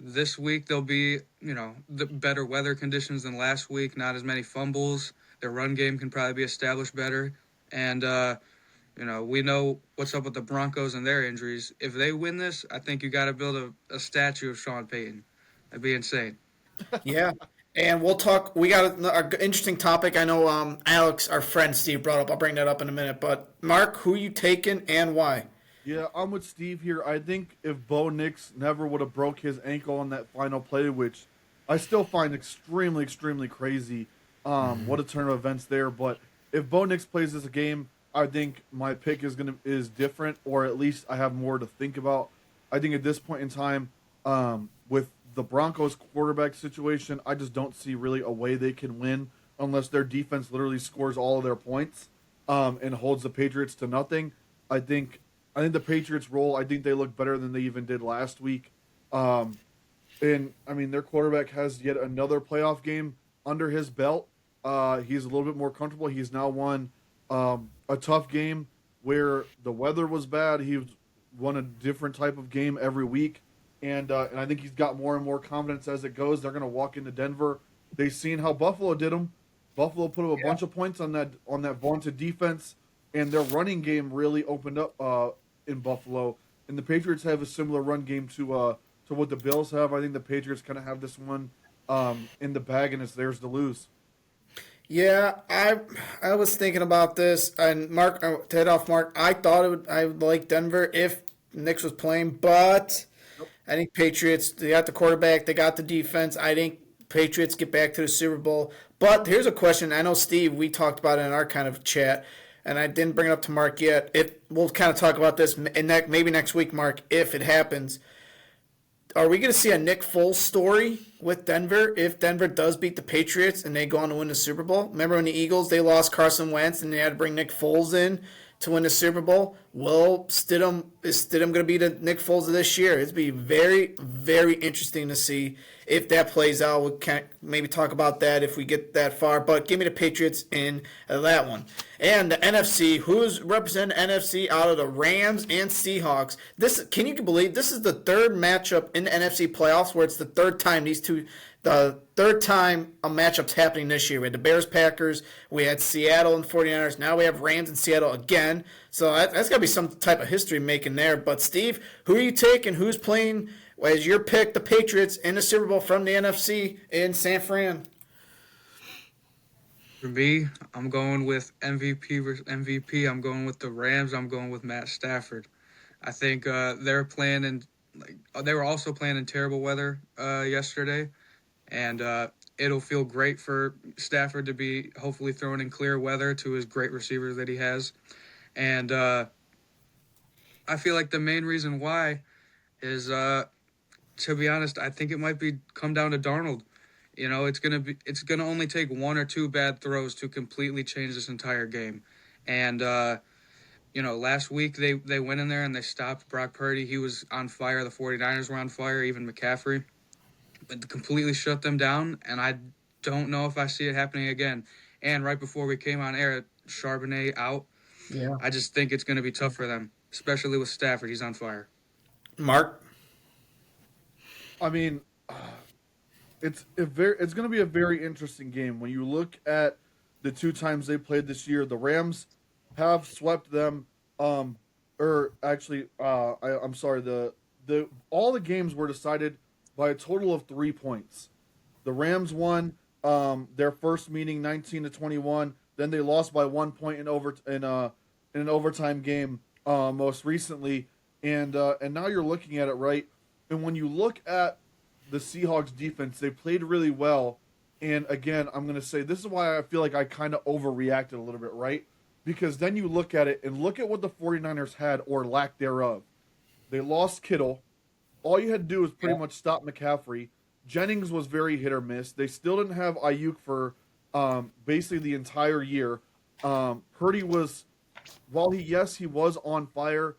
this week there'll be, the better weather conditions than last week. Not as many fumbles. Their run game can probably be established better. And, we know what's up with the Broncos and their injuries. If they win this, I think you got to build a statue of Sean Payton. That'd be insane. Yeah, and we'll talk. We got an interesting topic. I know Alex, our friend Steve, brought up. I'll bring that up in a minute. But Mark, who you taking and why? Yeah, I'm with Steve here. I think if Bo Nix never would have broke his ankle on that final play, which I still find extremely, extremely crazy, what a turn of events there. But if Bo Nix plays this game, I think my pick is different, or at least I have more to think about. I think at this point in time, with the Broncos quarterback situation, I just don't see really a way they can win unless their defense literally scores all of their points and holds the Patriots to nothing. I think the Patriots roll. I think they look better than they even did last week. And I mean, their quarterback has yet another playoff game under his belt. He's a little bit more comfortable. He's now won a tough game where the weather was bad. He won a different type of game every week, and I think he's got more and more confidence as it goes. They're going to walk into Denver. They've seen how Buffalo did them. Buffalo put up a bunch of points on that vaunted defense, and their running game really opened up in Buffalo. And the Patriots have a similar run game to what the Bills have. I think the Patriots kind of have this one in the bag, and it's theirs to lose. Yeah, I was thinking about this, and Mark, to head off, Mark, I would like Denver if Knicks was playing, but I think Patriots. They got the quarterback, they got the defense. I think Patriots get back to the Super Bowl. But here's a question. I know Steve, we talked about it in our kind of chat, and I didn't bring it up to Mark yet. We'll kind of talk about this in maybe next week, Mark, if it happens. Are we going to see a Nick Foles story with Denver if Denver does beat the Patriots and they go on to win the Super Bowl? Remember when the Eagles, they lost Carson Wentz and they had to bring Nick Foles in to win the Super Bowl? Well, is Stidham going to be the Nick Foles of this year? It'd be very, very interesting to see if that plays out. We can maybe talk about that if we get that far. But give me the Patriots in that one. And the NFC, who's representing NFC out of the Rams and Seahawks? Can you believe this is the third matchup in the NFC playoffs where it's the third time the third time a matchup's happening this year. We had the Bears, Packers, we had Seattle and 49ers. Now we have Rams and Seattle again. So that's got to be some type of history making there. But Steve, who are you taking? Who's playing as your pick, the Patriots, in the Super Bowl from the NFC in San Fran? For me, I'm going with MVP versus MVP. I'm going with the Rams. I'm going with Matt Stafford. I think they're playing in they were also playing in terrible weather yesterday, and it'll feel great for Stafford to be hopefully throwing in clear weather to his great receivers that he has. And I feel like the main reason why is, to be honest, I think it might be come down to Darnold. It's gonna only take one or two bad throws to completely change this entire game. And last week they went in there and they stopped Brock Purdy. He was on fire. The 49ers were on fire, even McCaffrey. But completely shut them down, and I don't know if I see it happening again. And right before we came on air, Charbonnet out. Yeah. I just think it's going to be tough for them, especially with Stafford. He's on fire. Mark? I mean, it's going to be a very interesting game. When you look at the two times they played this year, the Rams have swept them. I'm sorry. The all the games were decided by a total of 3 points. The Rams won their first meeting 19-21. Then they lost by 1 point in an overtime game most recently. And now you're looking at it, right? And when you look at the Seahawks defense, they played really well. And again, I'm going to say this is why I feel like I kind of overreacted a little bit, right? Because then you look at it and look at what the 49ers had or lack thereof. They lost Kittle. All you had to do was pretty much stop McCaffrey. Jennings was very hit or miss. They still didn't have Ayuk for basically the entire year. Purdy was, while he was on fire,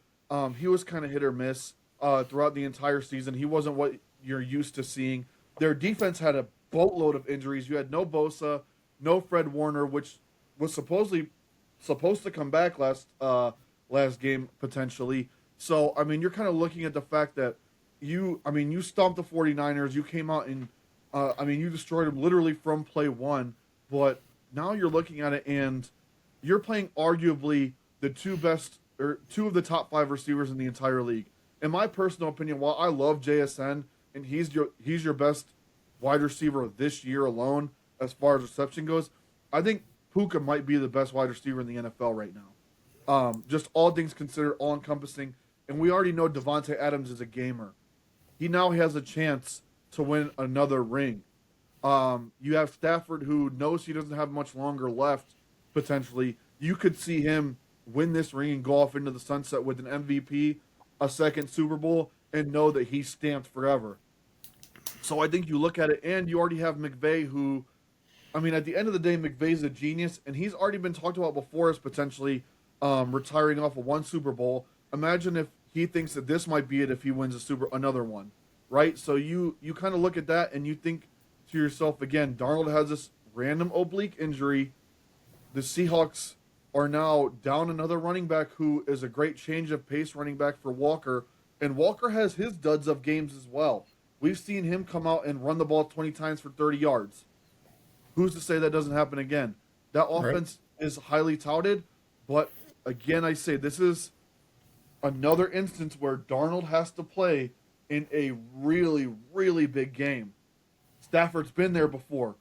he was kind of hit or miss throughout the entire season. He wasn't what you're used to seeing. Their defense had a boatload of injuries. You had no Bosa, no Fred Warner, which was supposed to come back last game potentially. So, I mean, you're kind of looking at the fact that you stomped the 49ers. You came out and, you destroyed them literally from play one. But now you're looking at it and you're playing arguably the two of the top 5 receivers in the entire league. In my personal opinion, while I love JSN and he's your best wide receiver this year alone as far as reception goes, I think Puka might be the best wide receiver in the NFL right now. Just all things considered, all encompassing. And we already know Devontae Adams is a gamer. He now has a chance to win another ring. You have Stafford, who knows he doesn't have much longer left, potentially. You could see him win this ring and go off into the sunset with an MVP, a second Super Bowl, and know that he's stamped forever. So I think you look at it, and you already have McVay, who, at the end of the day, McVay's a genius, and he's already been talked about before as potentially retiring off of one Super Bowl. Imagine if he thinks that this might be it if he wins another one, right? So you kind of look at that and you think to yourself, again, Darnold has this random oblique injury. The Seahawks are now down another running back who is a great change of pace running back for Walker, and Walker has his duds of games as well. We've seen him come out and run the ball 20 times for 30 yards. Who's to say that doesn't happen again? That offense is highly touted, but again, I say this is another instance where Darnold has to play in a really, really big game. Stafford's been there before.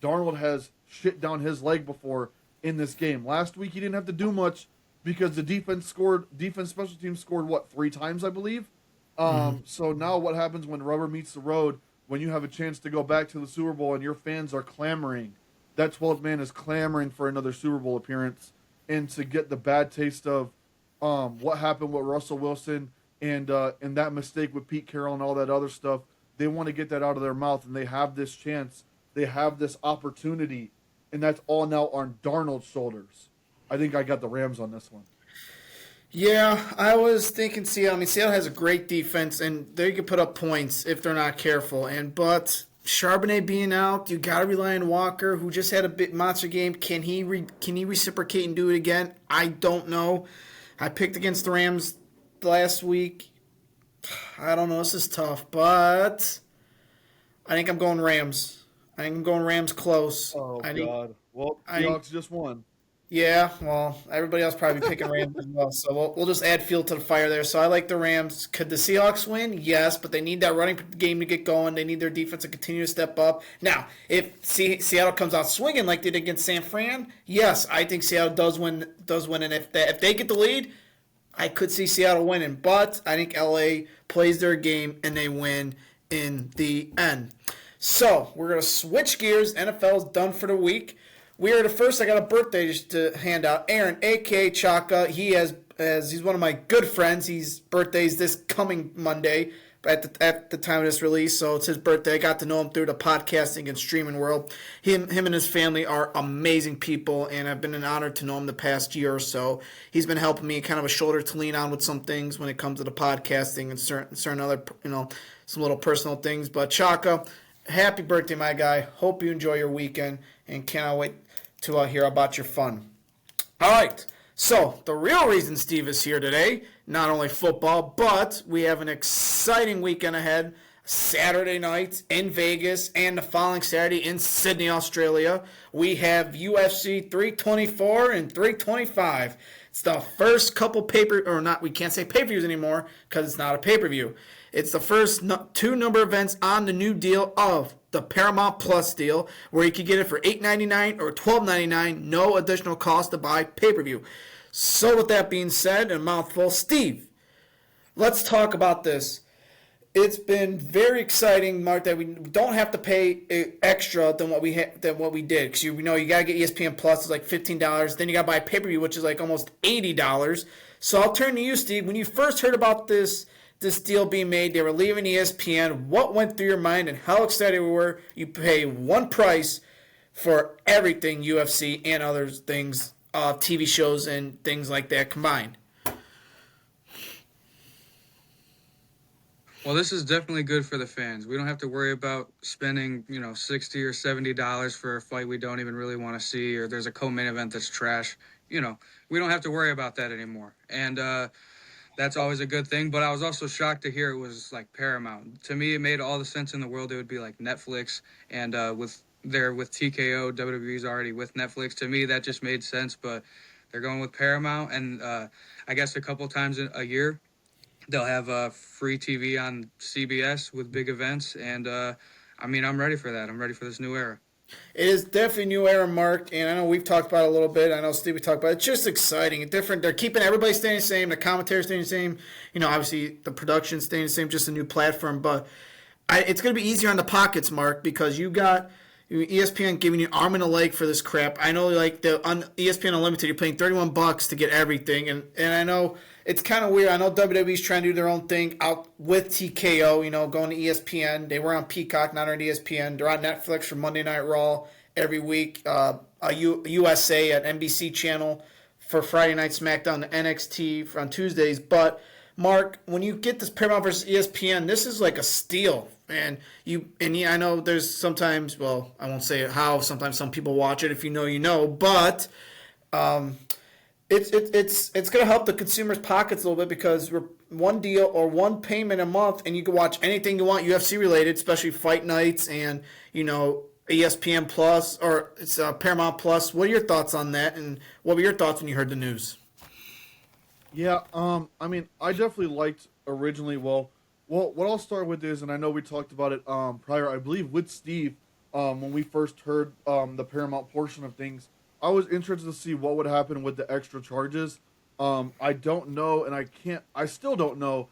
Darnold has shit down his leg before in this game. Last week he didn't have to do much because the defense special teams scored 3 times, I believe. So now what happens when rubber meets the road, when you have a chance to go back to the Super Bowl and your fans are clamoring, that 12th man is clamoring for another Super Bowl appearance, and to get the bad taste of what happened with Russell Wilson and that mistake with Pete Carroll and all that other stuff, they want to get that out of their mouth, and they have this chance, they have this opportunity, and that's all now on Darnold's shoulders. I think I got the Rams on this one. Yeah, I was thinking Seattle. Seattle has a great defense, and they can put up points if they're not careful. But Charbonnet being out, you got to rely on Walker, who just had a big monster game. Can he reciprocate and do it again? I don't know. I picked against the Rams last week. I don't know. This is tough, but I think I'm going Rams. I think I'm going Rams close. Oh, God. Well, Seahawks just won. Yeah, well, everybody else probably picking Rams as well. So we'll just add fuel to the fire there. So I like the Rams. Could the Seahawks win? Yes, but they need that running game to get going. They need their defense to continue to step up. Now, if Seattle comes out swinging like they did against San Fran, yes, I think Seattle does win. And if they get the lead, I could see Seattle winning, but I think LA plays their game and they win in the end. So we're gonna switch gears. NFL's done for the week. We are the first. I got a birthday to hand out. Aaron, aka Chaka. He's one of my good friends. He's birthday's this coming Monday at the time of this release, so it's his birthday. I got to know him through the podcasting and streaming world. Him and his family are amazing people, and I've been an honor to know him the past year or so. He's been helping me, kind of a shoulder to lean on with some things when it comes to the podcasting and certain other, some little personal things. But Chaka, happy birthday, my guy. Hope you enjoy your weekend, and cannot wait to hear about your fun. All right. So, the real reason Steve is here today, not only football, but we have an exciting weekend ahead. Saturday night in Vegas and the following Saturday in Sydney, Australia. We have UFC 324 and 325. It's the first couple we can't say pay-per-views anymore because it's not a pay-per-view. It's the first two number events on the new deal of the Paramount Plus deal, where you can get it for $8.99 or $12.99, no additional cost to buy pay-per-view. So with that being said, a mouthful, Steve, let's talk about this. It's been very exciting, Mark, that we don't have to pay extra than what we did. Because you got to get ESPN Plus, it's like $15. Then you got to buy pay-per-view, which is like almost $80. So I'll turn to you, Steve. When you first heard about this deal being made, they were leaving ESPN. What went through your mind, and how excited we were? You pay one price for everything UFC and other things, TV shows and things like that combined. Well, this is definitely good for the fans. We don't have to worry about spending, $60 or $70 for a fight we don't even really want to see, or there's a co-main event that's trash. We don't have to worry about that anymore. And that's always a good thing. But I was also shocked to hear it was like Paramount. To me, it made all the sense in the world. It would be like Netflix, and with TKO, WWE's already with Netflix. To me, that just made sense. But they're going with Paramount, and I guess a couple times a year they'll have free TV on CBS with big events, and I'm ready for that. I'm ready for this new era. It is definitely a new era, Mark, and I know we've talked about it a little bit. I know Steve, we talked about it. It's just exciting and different. They're keeping everybody staying the same, the commentary staying the same. Obviously the production staying the same, just a new platform. But it's going to be easier on the pockets, Mark, because you got ESPN giving you arm and a leg for this crap. I know, like on ESPN Unlimited, you're paying $31 to get everything, and I know it's kind of weird. I know WWE's trying to do their own thing out with TKO, going to ESPN. They were on Peacock, not on ESPN. They're on Netflix for Monday Night Raw every week. USA at NBC channel for Friday Night SmackDown, the NXT on Tuesdays. But Mark, when you get this Paramount versus ESPN, this is like a steal. And I know there's sometimes, well, I won't say how. Sometimes some people watch it. If you know, you know. But it's going to help the consumer's pockets a little bit, because we're one deal or one payment a month, and you can watch anything you want UFC related, especially fight nights and ESPN Plus, or it's Paramount Plus. What are your thoughts on that, and what were your thoughts when you heard the news? Yeah, I definitely liked originally. Well, what I'll start with is, and I know we talked about it prior, I believe, with Steve, when we first heard the Paramount portion of things. I was interested to see what would happen with the extra charges. I don't know, and I still don't know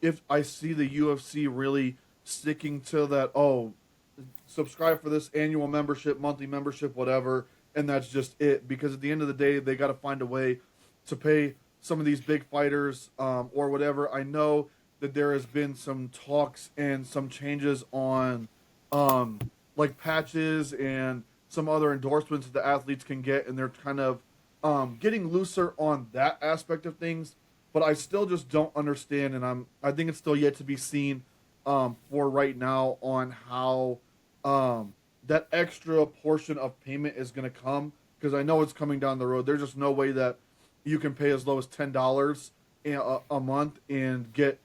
if I see the UFC really sticking to that, subscribe for this annual membership, monthly membership, whatever, and that's just it. Because at the end of the day, they got to find a way to pay some of these big fighters or whatever. I know that there has been some talks and some changes on like patches and some other endorsements that the athletes can get, and they're kind of getting looser on that aspect of things. But I still just don't understand, and I think it's still yet to be seen for right now on how that extra portion of payment is going to come, because I know it's coming down the road. There's just no way that you can pay as low as $10 a month and get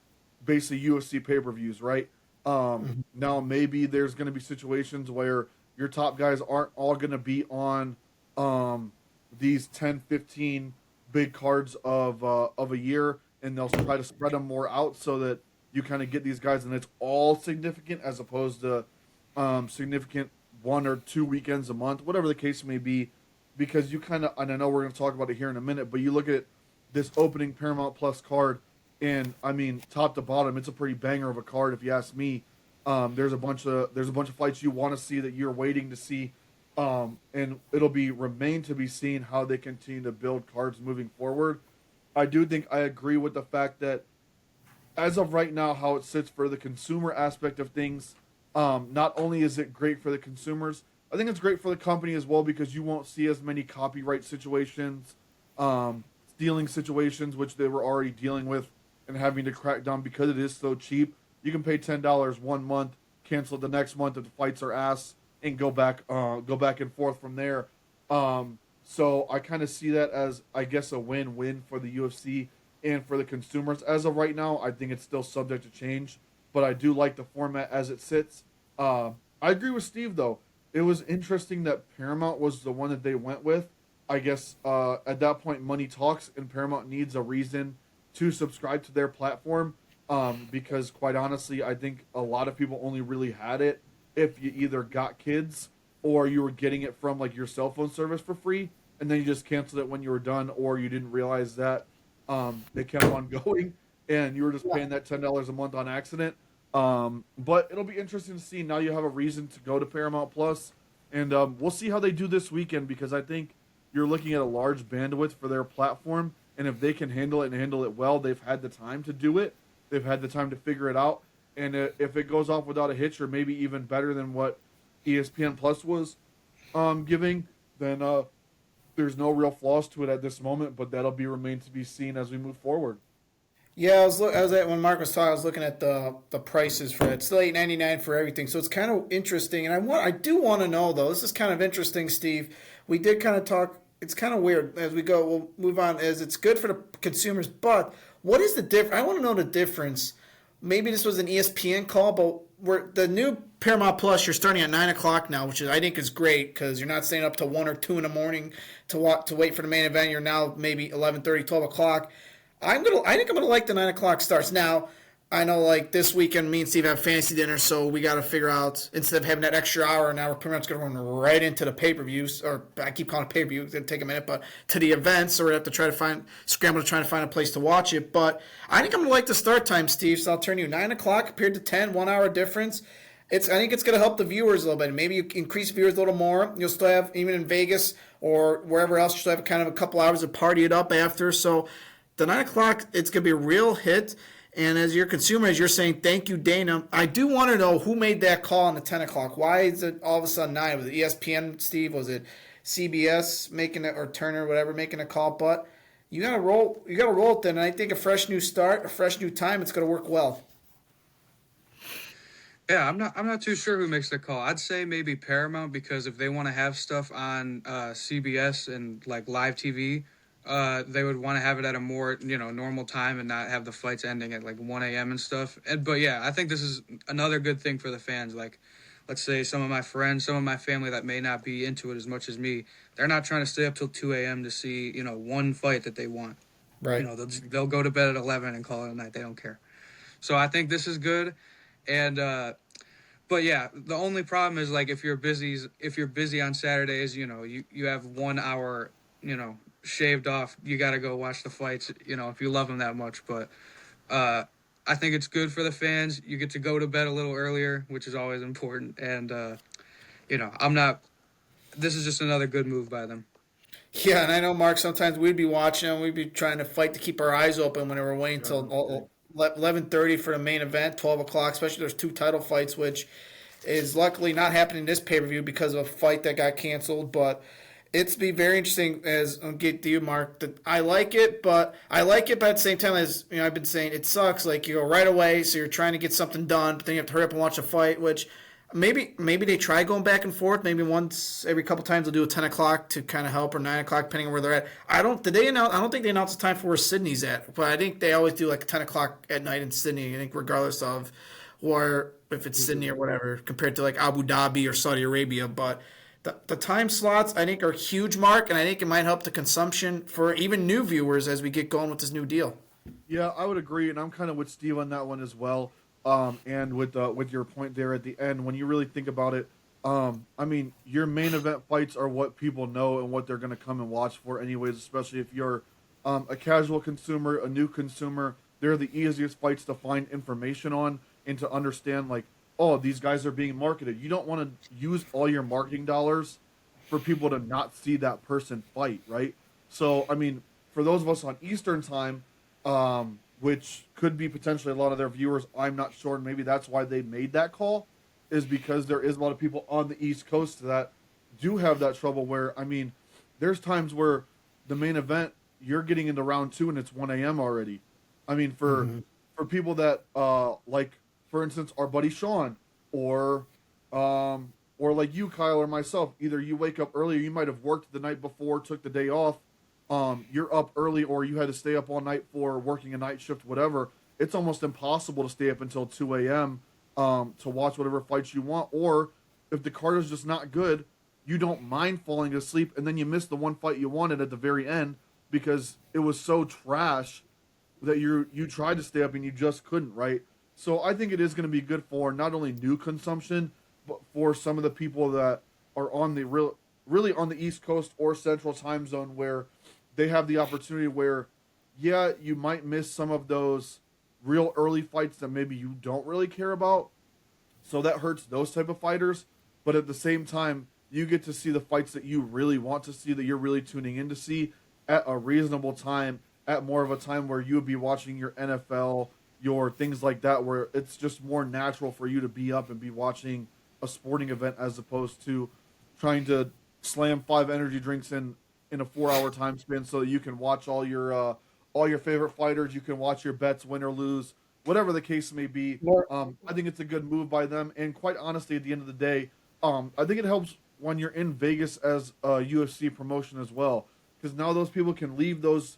basically UFC pay-per-views, right? Now maybe there's going to be situations where your top guys aren't all going to be on these 10, 15 big cards of a year, and they'll try to spread them more out so that you kind of get these guys and it's all significant, as opposed to significant 1 or 2 weekends a month, whatever the case may be. Because you kind of, and I know we're going to talk about it here in a minute, but you look at this opening Paramount Plus card, and I mean, top to bottom, it's a pretty banger of a card if you ask me. There's a bunch of fights you want to see that you're waiting to see, and it'll be remain to be seen how they continue to build cards moving forward. I do think I agree with the fact that as of right now, how it sits for the consumer aspect of things, not only is it great for the consumers, I think it's great for the company as well because you won't see as many copyright situations, stealing situations, which they were already dealing with and having to crack down because it is so cheap. You can pay $10 one month, cancel it the next month if the fights are ass, and go back and forth from there. So I kind of see that as, I guess, a win-win for the UFC and for the consumers. As of right now, I think it's still subject to change, but I do like the format as it sits. I agree with Steve, though. It was interesting that Paramount was the one that they went with. I guess at that point, money talks, and Paramount needs a reason to subscribe to their platform because, quite honestly, I think a lot of people only really had it if you either got kids or you were getting it from like your cell phone service for free, and then you just canceled it when you were done, or you didn't realize that they kept on going, and you were just paying that $10 a month on accident. But it'll be interesting to see. Now you have a reason to go to Paramount Plus, and we'll see how they do this weekend because I think you're looking at a large bandwidth for their platform, and if they can handle it and handle it well, they've had the time to do it. They've had the time to figure it out, and if it goes off without a hitch, or maybe even better than what ESPN Plus was giving, then there's no real flaws to it at this moment. But that'll be remain to be seen as we move forward. Yeah, I was at when Mark was talking. I was looking at the prices for it. It's still $8.99 for everything, so it's kind of interesting. And I do want to know though. This is kind of interesting, Steve. We did kind of talk. It's kind of weird as we go. We'll move on. As it's good for the consumers, but what is the difference? I want to know the difference. Maybe this was an ESPN call, but the new Paramount Plus, you're starting at 9 o'clock now, which is I think is great because you're not staying up to 1 or 2 in the morning to wait for the main event. You're now maybe 11:30, 12 o'clock. I think I'm gonna like the 9 o'clock starts. Now, I know like this weekend, me and Steve have fantasy dinner, so we got to figure out instead of having that extra hour, now we're pretty much gonna run right into the pay per views, or I keep calling it pay per view. It's gonna take a minute, but to the events, so we have to scramble to try to find a place to watch it. But I think I'm gonna like the start time, Steve. So I'll turn you 9 o'clock compared to 10, 1 hour difference. I think it's going to help the viewers a little bit. Maybe you increase viewers a little more. You'll still have, even in Vegas or wherever else, you still have kind of a couple hours to party it up after. So the 9 o'clock, it's going to be a real hit. And as your consumer, as you're saying, thank you, Dana. I do want to know who made that call on the 10 o'clock. Why is it all of a sudden 9? Was it ESPN, Steve? Was it CBS making it, or Turner, whatever, making a call? But you got to roll. You got to roll it then. And I think a fresh new start, a fresh new time, it's going to work well. Yeah, I'm not too sure who makes the call. I'd say maybe Paramount, because if they want to have stuff on CBS and like live TV, they would want to have it at a more normal time and not have the fights ending at like 1 a.m. and stuff. But yeah, I think this is another good thing for the fans. Like, let's say some of my friends, some of my family that may not be into it as much as me, they're not trying to stay up till 2 a.m. to see one fight that they want. Right. They'll go to bed at 11 and call it a night. They don't care. So I think this is good. And but yeah, the only problem is like if you're busy on Saturdays, you have 1 hour, shaved off. You got to go watch the fights, if you love them that much. But I think it's good for the fans. You get to go to bed a little earlier, which is always important. And this is just another good move by them. Yeah, and I know, Mark, sometimes we'd be watching and we'd be trying to fight to keep our eyes open when we were waiting until 11:30 for the main event, 12 o'clock, especially there's 2 title fights, which is luckily not happening this pay-per-view because of a fight that got canceled. But it's be very interesting as I'll get to you, Mark. That I like it, but at the same time, as I've been saying, it sucks. Like you go right away, so you're trying to get something done, but then you have to hurry up and watch a fight, which maybe they try going back and forth. Maybe once every couple times they'll do a 10 o'clock to kind of help, or 9 o'clock depending on where they're at. I don't think they announced the time for where Sydney's at, but I think they always do like 10 o'clock at night in Sydney. I think regardless of or if it's Sydney or whatever, compared to like Abu Dhabi or Saudi Arabia. But the time slots I think are huge, Mark, and I think it might help the consumption for even new viewers as we get going with this new deal. Yeah, I would agree, and I'm kind of with Steve on that one as well. And with your point there at the end, when you really think about it, I mean, your main event fights are what people know and what they're going to come and watch for, anyways. Especially if you're a casual consumer, a new consumer, they're the easiest fights to find information on and to understand, like, oh, these guys are being marketed. You don't want to use all your marketing dollars for people to not see that person fight, right? So, I mean, for those of us on Eastern time, which could be potentially a lot of their viewers, I'm not sure, and maybe that's why they made that call, is because there is a lot of people on the East Coast that do have that trouble where, I mean, there's times where the main event, you're getting into round two and it's 1 a.m. already. I mean, for people that, like, for instance, our buddy Sean, or like you, Kyle, or myself, either you wake up early or you might have worked the night before, took the day off, you're up early, or you had to stay up all night for working a night shift, whatever. It's almost impossible to stay up until 2 a.m. To watch whatever fights you want. Or if the card is just not good, you don't mind falling asleep, and then you miss the one fight you wanted at the very end because it was so trash that you tried to stay up and you just couldn't, right? So I think it is going to be good for not only new consumption, but for some of the people that are on the really on the East Coast or Central Time Zone, where they have the opportunity where, yeah, you might miss some of those real early fights that maybe you don't really care about. So that hurts those type of fighters. But at the same time, you get to see the fights that you really want to see, that you're really tuning in to see at a reasonable time, at more of a time where you would be watching your NFL, your things like that, where it's just more natural for you to be up and be watching a sporting event as opposed to trying to slam 5 energy drinks in a 4-hour time span so that you can watch all your favorite fighters, you can watch your bets win or lose, whatever the case may be. I think it's a good move by them, and quite honestly, at the end of the day, I think it helps when you're in Vegas as a UFC promotion as well, because now those people can leave those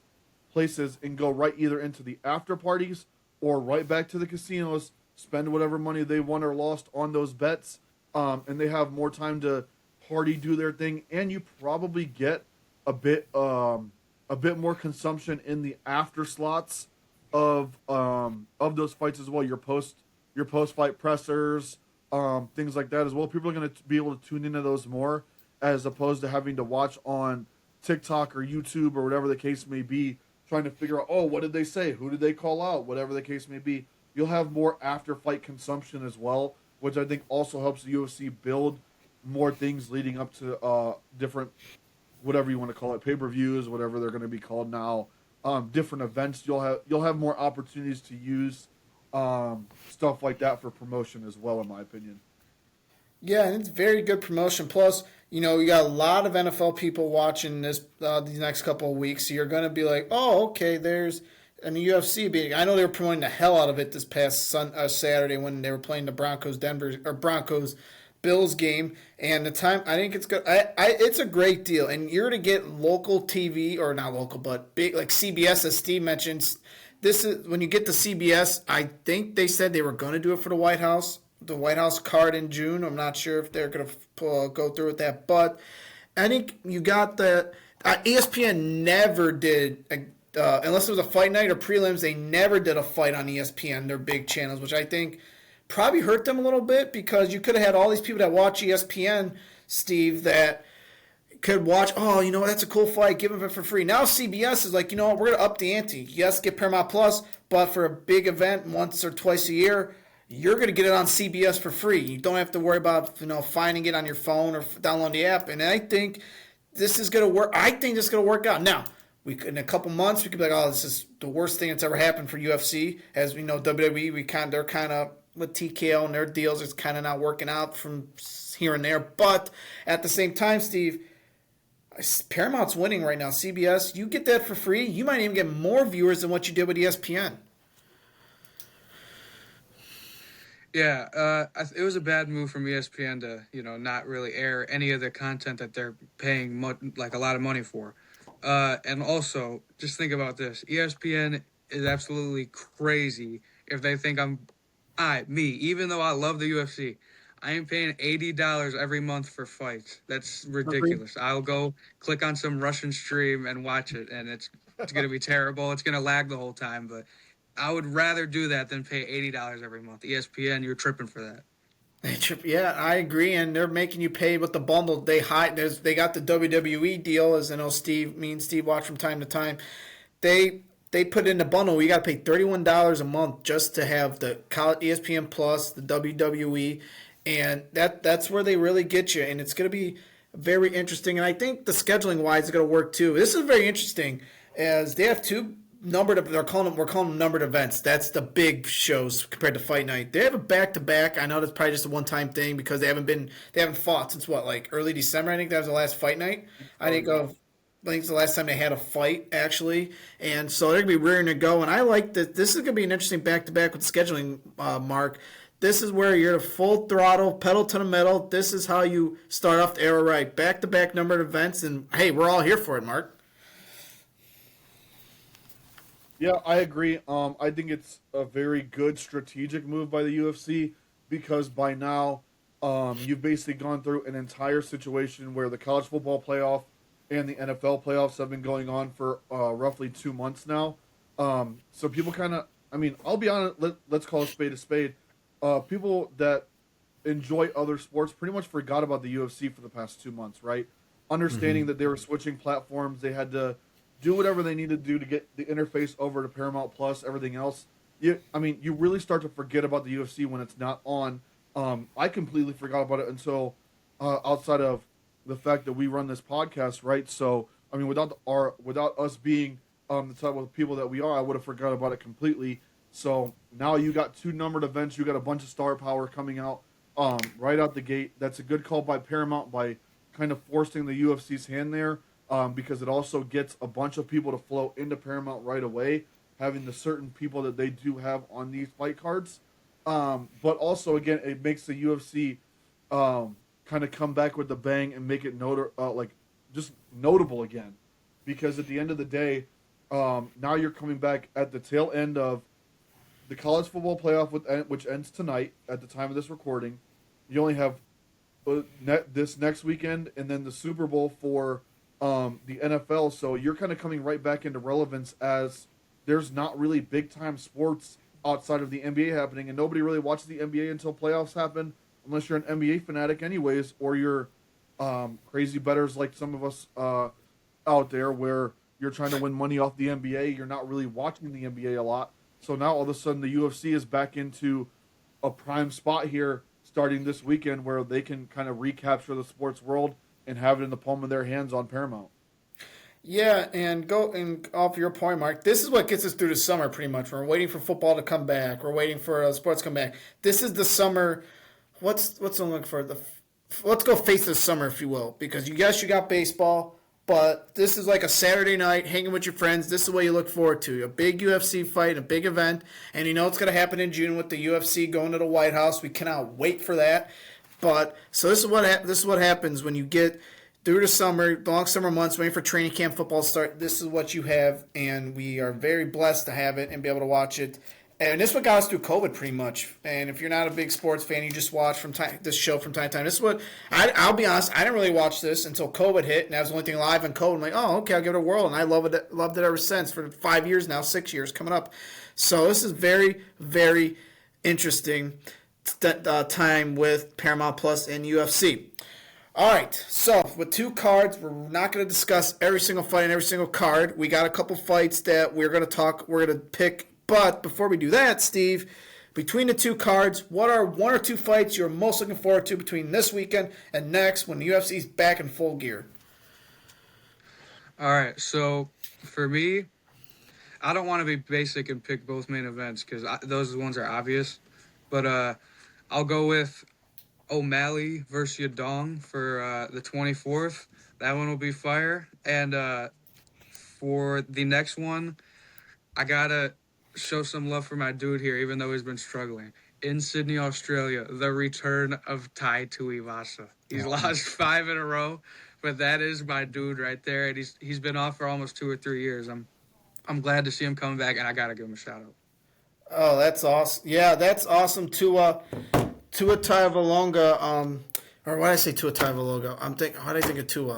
places and go right either into the after parties or right back to the casinos, spend whatever money they won or lost on those bets, and they have more time to party, do their thing, and you probably get a bit more consumption in the after slots of those fights as well. Your post fight pressers, things like that as well. People are going to be able to tune into those more as opposed to having to watch on TikTok or YouTube or whatever the case may be, trying to figure out, oh, what did they say? Who did they call out? Whatever the case may be. You'll have more after fight consumption as well, which I think also helps the UFC build more things leading up to different, whatever you want to call it, pay-per-views, whatever they're going to be called now, different events. You'll have more opportunities to use stuff like that for promotion as well, in my opinion. Yeah, and it's very good promotion. Plus, you know, you got a lot of NFL people watching this these next couple of weeks. So you're going to be like, oh, okay, there's an UFC being. I know they were promoting the hell out of it this past Saturday when they were playing the Broncos Bills game. And the time, I think it's good. It's a great deal, and you're to get local TV, or not local, but big like CBS, as Steve mentioned. This is when you get the CBS. I think they said they were going to do it for the White House card in June. I'm not sure if they're going to go through with that, but I think you got the ESPN never did, unless it was a fight night or prelims, they never did a fight on ESPN, their big channels, which I think probably hurt them a little bit because you could have had all these people that watch ESPN, Steve, that could watch, oh, you know, that's a cool fight, give them it for free. Now CBS is like, you know what, we're going to up the ante. Yes, get Paramount Plus, but for a big event once or twice a year, you're going to get it on CBS for free. You don't have to worry about, you know, finding it on your phone or downloading the app. And I think this is going to work. I think this is going to work out. Now, in a couple months, we could be like, oh, this is the worst thing that's ever happened for UFC. As we know, WWE, they're kind of with TKO and their deals, it's kind of not working out from here and there. But at the same time, Steve, Paramount's winning right now. CBS, you get that for free. You might even get more viewers than what you did with ESPN. Yeah, it was a bad move from ESPN to, you know, not really air any of the content that they're paying like a lot of money for. And also, just think about this: ESPN is absolutely crazy if they think even though I love the UFC, I ain't paying $80 every month for fights. That's ridiculous. I'll go click on some Russian stream and watch it, and it's gonna be terrible. It's gonna lag the whole time, but I would rather do that than pay $80 every month. ESPN, you're tripping for that. Yeah, I agree, and they're making you pay with the bundle. They got the WWE deal, as I know Steve watch from time to time. they put in a bundle. You got to pay $31 a month just to have the ESPN Plus, the WWE, and that's where they really get you. And it's going to be very interesting. And I think the scheduling wise is going to work too. This is very interesting as they have two numbered. We're calling them numbered events. That's the big shows compared to Fight Night. They have a back to back. I know that's probably just a one time thing because they haven't fought since what, like early December. I think that was the last Fight Night. I think it's the last time they had a fight, actually. And so they're going to be rearing to go. And I like that. This is going to be an interesting back-to-back with scheduling, Mark. This is where you're full throttle, pedal to the metal. This is how you start off the era right. Back-to-back numbered events. And, hey, we're all here for it, Mark. Yeah, I agree. I think it's a very good strategic move by the UFC because by now you've basically gone through an entire situation where the college football playoff and the NFL playoffs have been going on for roughly 2 months now. So people kind of, I'll be honest, let's call a spade a spade. People that enjoy other sports pretty much forgot about the UFC for the past 2 months, right? Understanding that they were switching platforms, they had to do whatever they needed to do to get the interface over to Paramount Plus, everything else. You really start to forget about the UFC when it's not on. I completely forgot about it until outside of the fact that we run this podcast, right? So, without us being the type of people that we are, I would have forgot about it completely. So now you got 2 numbered events. You got a bunch of star power coming out right out the gate. That's a good call by Paramount by kind of forcing the UFC's hand there because it also gets a bunch of people to flow into Paramount right away, having the certain people that they do have on these fight cards. But also, again, it makes the UFC kind of come back with a bang and make it just notable again, because at the end of the day, now you're coming back at the tail end of the college football playoff, which ends tonight at the time of this recording. You only have this next weekend and then the Super Bowl for the NFL, so you're kind of coming right back into relevance as there's not really big time sports outside of the NBA happening, and nobody really watches the NBA until playoffs happen. Unless you're an NBA fanatic anyways, or you're crazy bettors like some of us out there where you're trying to win money off the NBA. You're not really watching the NBA a lot. So now all of a sudden the UFC is back into a prime spot here starting this weekend where they can kind of recapture the sports world and have it in the palm of their hands on Paramount. Yeah, and off your point, Mark, this is what gets us through the summer pretty much. We're waiting for football to come back. We're waiting for sports to come back. This is the summer. What's I'm looking for? Let's go face the summer, if you will, because you got baseball, but this is like a Saturday night hanging with your friends. This is what you look forward to: a big UFC fight, a big event, and you know it's going to happen in June with the UFC going to the White House. We cannot wait for that. But so this is what happens when you get through the summer, long summer months, waiting for training camp football to start. This is what you have, and we are very blessed to have it and be able to watch it. And this is what got us through COVID pretty much. And if you're not a big sports fan, you just watch this show from time to time. This is what I'll be honest. I didn't really watch this until COVID hit, and that was the only thing live on COVID. I'm like, oh, okay, I'll give it a whirl, and I loved it ever since for 5 years now, 6 years coming up. So this is very, very interesting time with Paramount Plus and UFC. All right, so with 2 cards, we're not going to discuss every single fight and every single card. We got a couple fights that we're going to pick. But before we do that, Steve, between the 2 cards, what are 1 or 2 fights you're most looking forward to between this weekend and next when the UFC's back in full gear? All right, so for me, I don't want to be basic and pick both main events because those ones are obvious. But I'll go with O'Malley versus Yadong for the 24th. That one will be fire. And for the next one, I got to show some love for my dude here, even though he's been struggling. In Sydney, Australia, the return of Tai Tuivasa. He's lost 5 in a row, but that is my dude right there. And he's been off for almost 2 or 3 years. I'm glad to see him coming back, and I got to give him a shout out. Oh, that's awesome. Yeah, that's awesome. Tua Tagovailoa, or why did I say Tua Tagovailoa? Why did I think of Tua?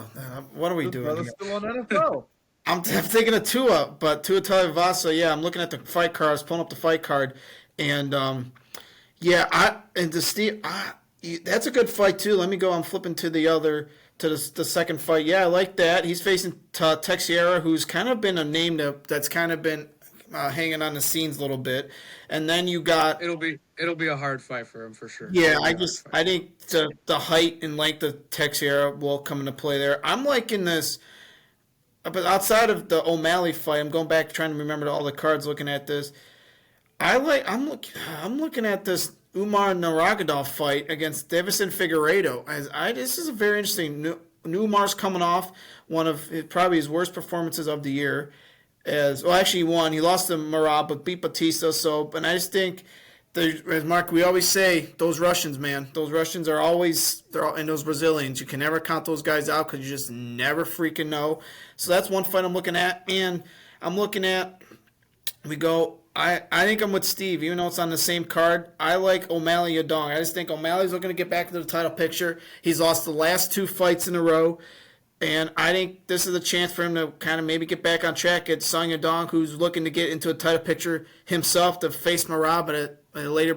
What are we doing? Brother's still on NFL. I'm thinking of Tua, but Tua Tagovailoa. Yeah, I'm looking at the fight card. I was pulling up the fight card, and that's a good fight too. Let me go. I'm flipping to the other to the second fight. Yeah, I like that. He's facing Teixeira, who's kind of been a name that's kind of been hanging on the scenes a little bit. And then you got It'll be a hard fight for him for sure. yeah, It'll be a hard fight. I think the height and length of Teixeira will come into play there. I'm liking this, but outside of the O'Malley fight, I'm going back trying to remember all the cards. Looking at this, I'm looking at this Umar Nurmagomedov fight against Davison Figueiredo. This is a very interesting. Umar's coming off one of probably his worst performances of the year. Actually, he won. He lost to Marab, but beat Batista. And I just think, as Mark, we always say, those Russians, man, those Russians are always and those Brazilians. You can never count those guys out because you just never freaking know. So that's one fight I'm looking at, and I'm looking at. We go. I think I'm with Steve, even though it's on the same card. I like O'Malley Yadong. I just think O'Malley's looking to get back into the title picture. He's lost the last 2 fights in a row. And I think this is a chance for him to kind of maybe get back on track. It's Song Yadong, who's looking to get into a title picture himself to face Marab at a later,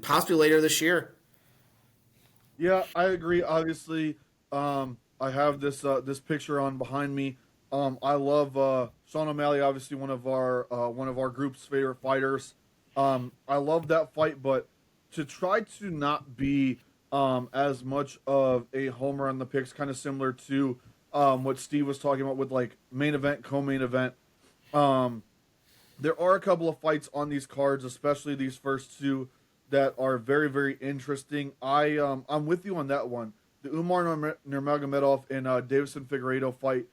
possibly later this year. Yeah, I agree. Obviously, I have this picture on behind me. I love Sean O'Malley, obviously one of our group's favorite fighters. I love that fight, but to try to not be as much of a homer on the picks, kind of similar to what Steve was talking about with like main event, co-main event. There are a couple of fights on these cards, especially these first 2, that are very, very interesting. I'm with you on that one. The Umar Nurmagomedov and Davison Figueiredo fight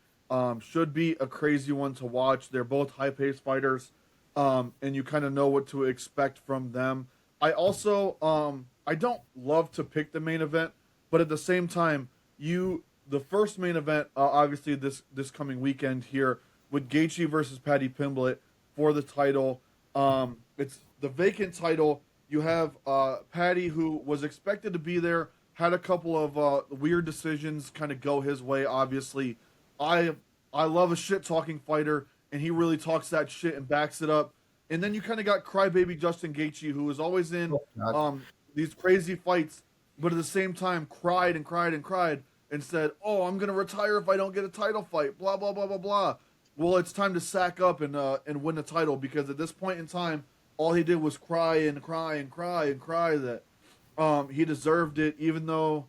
should be a crazy one to watch. They're both high-paced fighters, and you kind of know what to expect from them. I also I don't love to pick the main event, but at the same time, the first main event, obviously this coming weekend here with Gaethje versus Paddy Pimblett for the title. It's the vacant title. You have Paddy, who was expected to be there, had a couple of weird decisions kind of go his way. Obviously, I love a shit talking fighter, and he really talks that shit and backs it up. And then you kind of got crybaby Justin Gaethje, who is always in these crazy fights, but at the same time cried and cried and cried and said, "Oh, I'm gonna retire if I don't get a title fight." Blah blah blah blah blah. Well, it's time to sack up and win the title, because at this point in time, all he did was cry and cry and cry and cry that he deserved it, even though,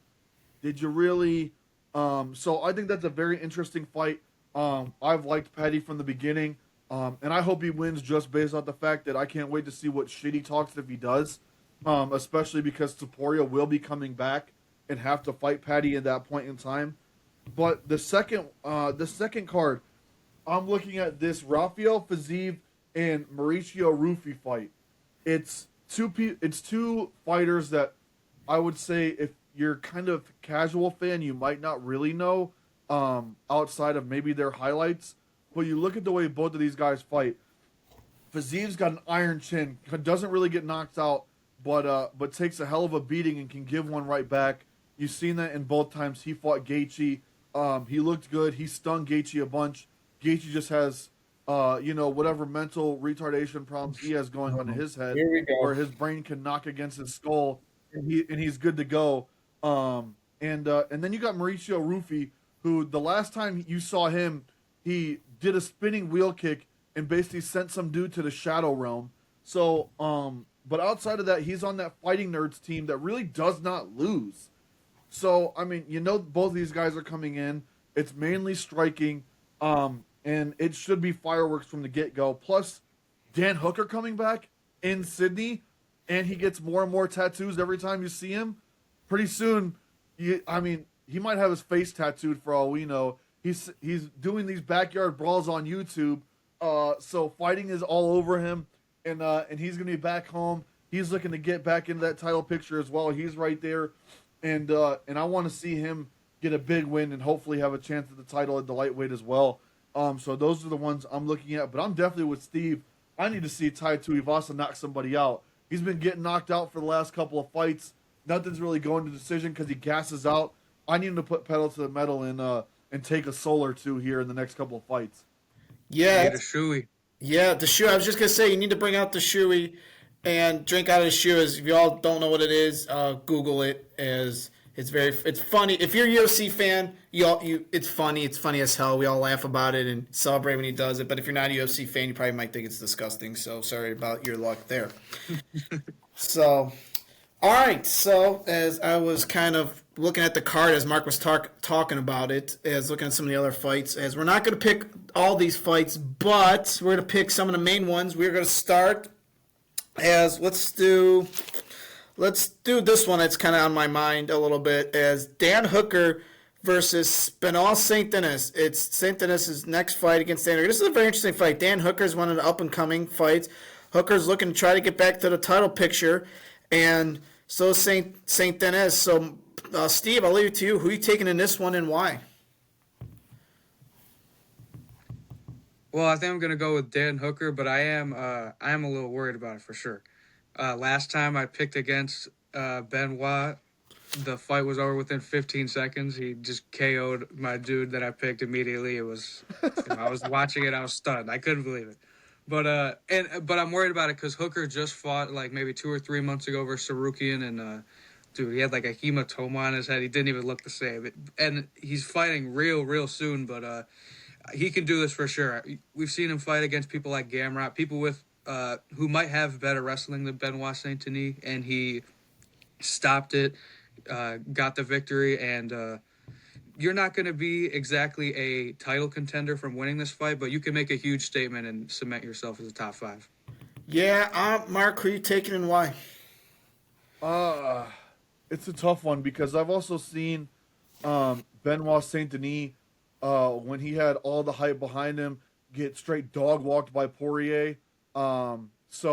did you really? So I think that's a very interesting fight. I've liked Paddy from the beginning, and I hope he wins just based on the fact that I can't wait to see what shit he talks if he does, especially because Topuria will be coming back and have to fight Paddy at that point in time. But the second card, I'm looking at this Rafael Fiziev and Mauricio Rufy fight. It's two fighters that I would say, if you're kind of casual fan, you might not really know outside of maybe their highlights. But you look at the way both of these guys fight. Fiziev's got an iron chin, doesn't really get knocked out, but takes a hell of a beating and can give one right back. You've seen that in both times he fought Gaethje. He looked good. He stung Gaethje a bunch. Gaethje just has, whatever mental retardation problems he has going on in his head, where his brain can knock against his skull, and he's good to go. And then you got Mauricio Rufy, who the last time you saw him, he did a spinning wheel kick and basically sent some dude to the shadow realm. So, but outside of that, he's on that Fighting Nerds team that really does not lose. So, I mean, both of these guys are coming in. It's mainly striking, and it should be fireworks from the get-go. Plus, Dan Hooker coming back in Sydney, and he gets more and more tattoos every time you see him. Pretty soon, he might have his face tattooed for all we know. He's doing these backyard brawls on YouTube, so fighting is all over him, and he's gonna be back home. He's looking to get back into that title picture as well. He's right there, and I want to see him get a big win and hopefully have a chance at the title at the lightweight as well. So those are the ones I'm looking at, but I'm definitely with Steve. I need to see Tai Tuivasa knock somebody out. He's been getting knocked out for the last couple of fights. Nothing's really going to decision because he gasses out. I need him to put pedal to the metal and take a soul or two here in the next couple of fights. Yeah. The shoey. Yeah, the shoe. I was just going to say, you need to bring out the shoey and drink out of the shoe. As if you all don't know what it is, Google it. As It's funny. If you're a UFC fan, it's funny. It's funny as hell. We all laugh about it and celebrate when he does it. But if you're not a UFC fan, you probably might think it's disgusting. So sorry about your luck there. So, all right. So as I was kind of looking at the card as Mark was talking about it, as looking at some of the other fights, as we're not going to pick all these fights, but we're going to pick some of the main ones. We're going to start as Let's do this one that's kind of on my mind a little bit as Dan Hooker versus Benoit Saint Denis. It's Saint Denis' next fight against Dan Hooker. This is a very interesting fight. Dan Hooker is one of the up-and-coming fights. Hooker's looking to try to get back to the title picture, and so is Saint Denis. So, Steve, I'll leave it to you. Who are you taking in this one and why? Well, I think I'm gonna go with Dan Hooker, but I am a little worried about it for sure. Last time I picked against Benoit, the fight was over within 15 seconds. He just KO'd my dude that I picked immediately. It was, I was watching it, I was stunned. I couldn't believe it. But I'm worried about it because Hooker just fought like maybe 2 or 3 months ago versus Sarukian, and dude, he had like a hematoma on his head. He didn't even look the same. And he's fighting real soon, but he can do this for sure. We've seen him fight against people like Gamrot, people with who might have better wrestling than Benoit Saint Denis, and he stopped it, got the victory, and you're not going to be exactly a title contender from winning this fight, but you can make a huge statement and cement yourself as a top 5. Yeah, Mark, who are you taking and why? It's a tough one because I've also seen Benoit Saint Denis when he had all the hype behind him get straight dog walked by Poirier. It's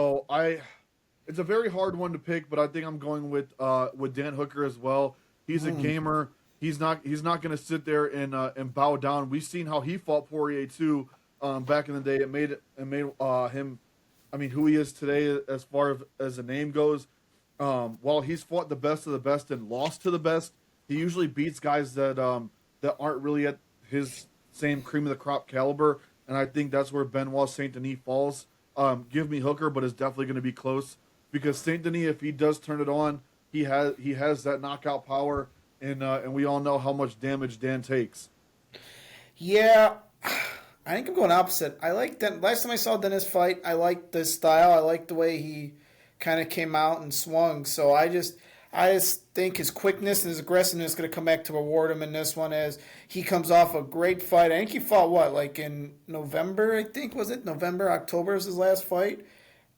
a very hard one to pick, but I think I'm going with Dan Hooker as well. He's a gamer. He's not going to sit there and bow down. We've seen how he fought Poirier too back in the day. It made him, I mean, who he is today as far as the name goes. While he's fought the best of the best and lost to the best, he usually beats guys that aren't really at his same cream of the crop caliber. And I think that's where Benoit Saint Denis falls. Give me Hooker, but it's definitely going to be close because Saint Denis, if he does turn it on, he has that knockout power, and we all know how much damage Dan takes. Yeah, I think I'm going opposite. I like that. Last time I saw Dennis fight, I liked the style. I liked the way he kind of came out and swung. So I just think his quickness and his aggressiveness is going to come back to reward him in this one as he comes off a great fight. I think he fought, like in November, I think, was it? November, October was his last fight.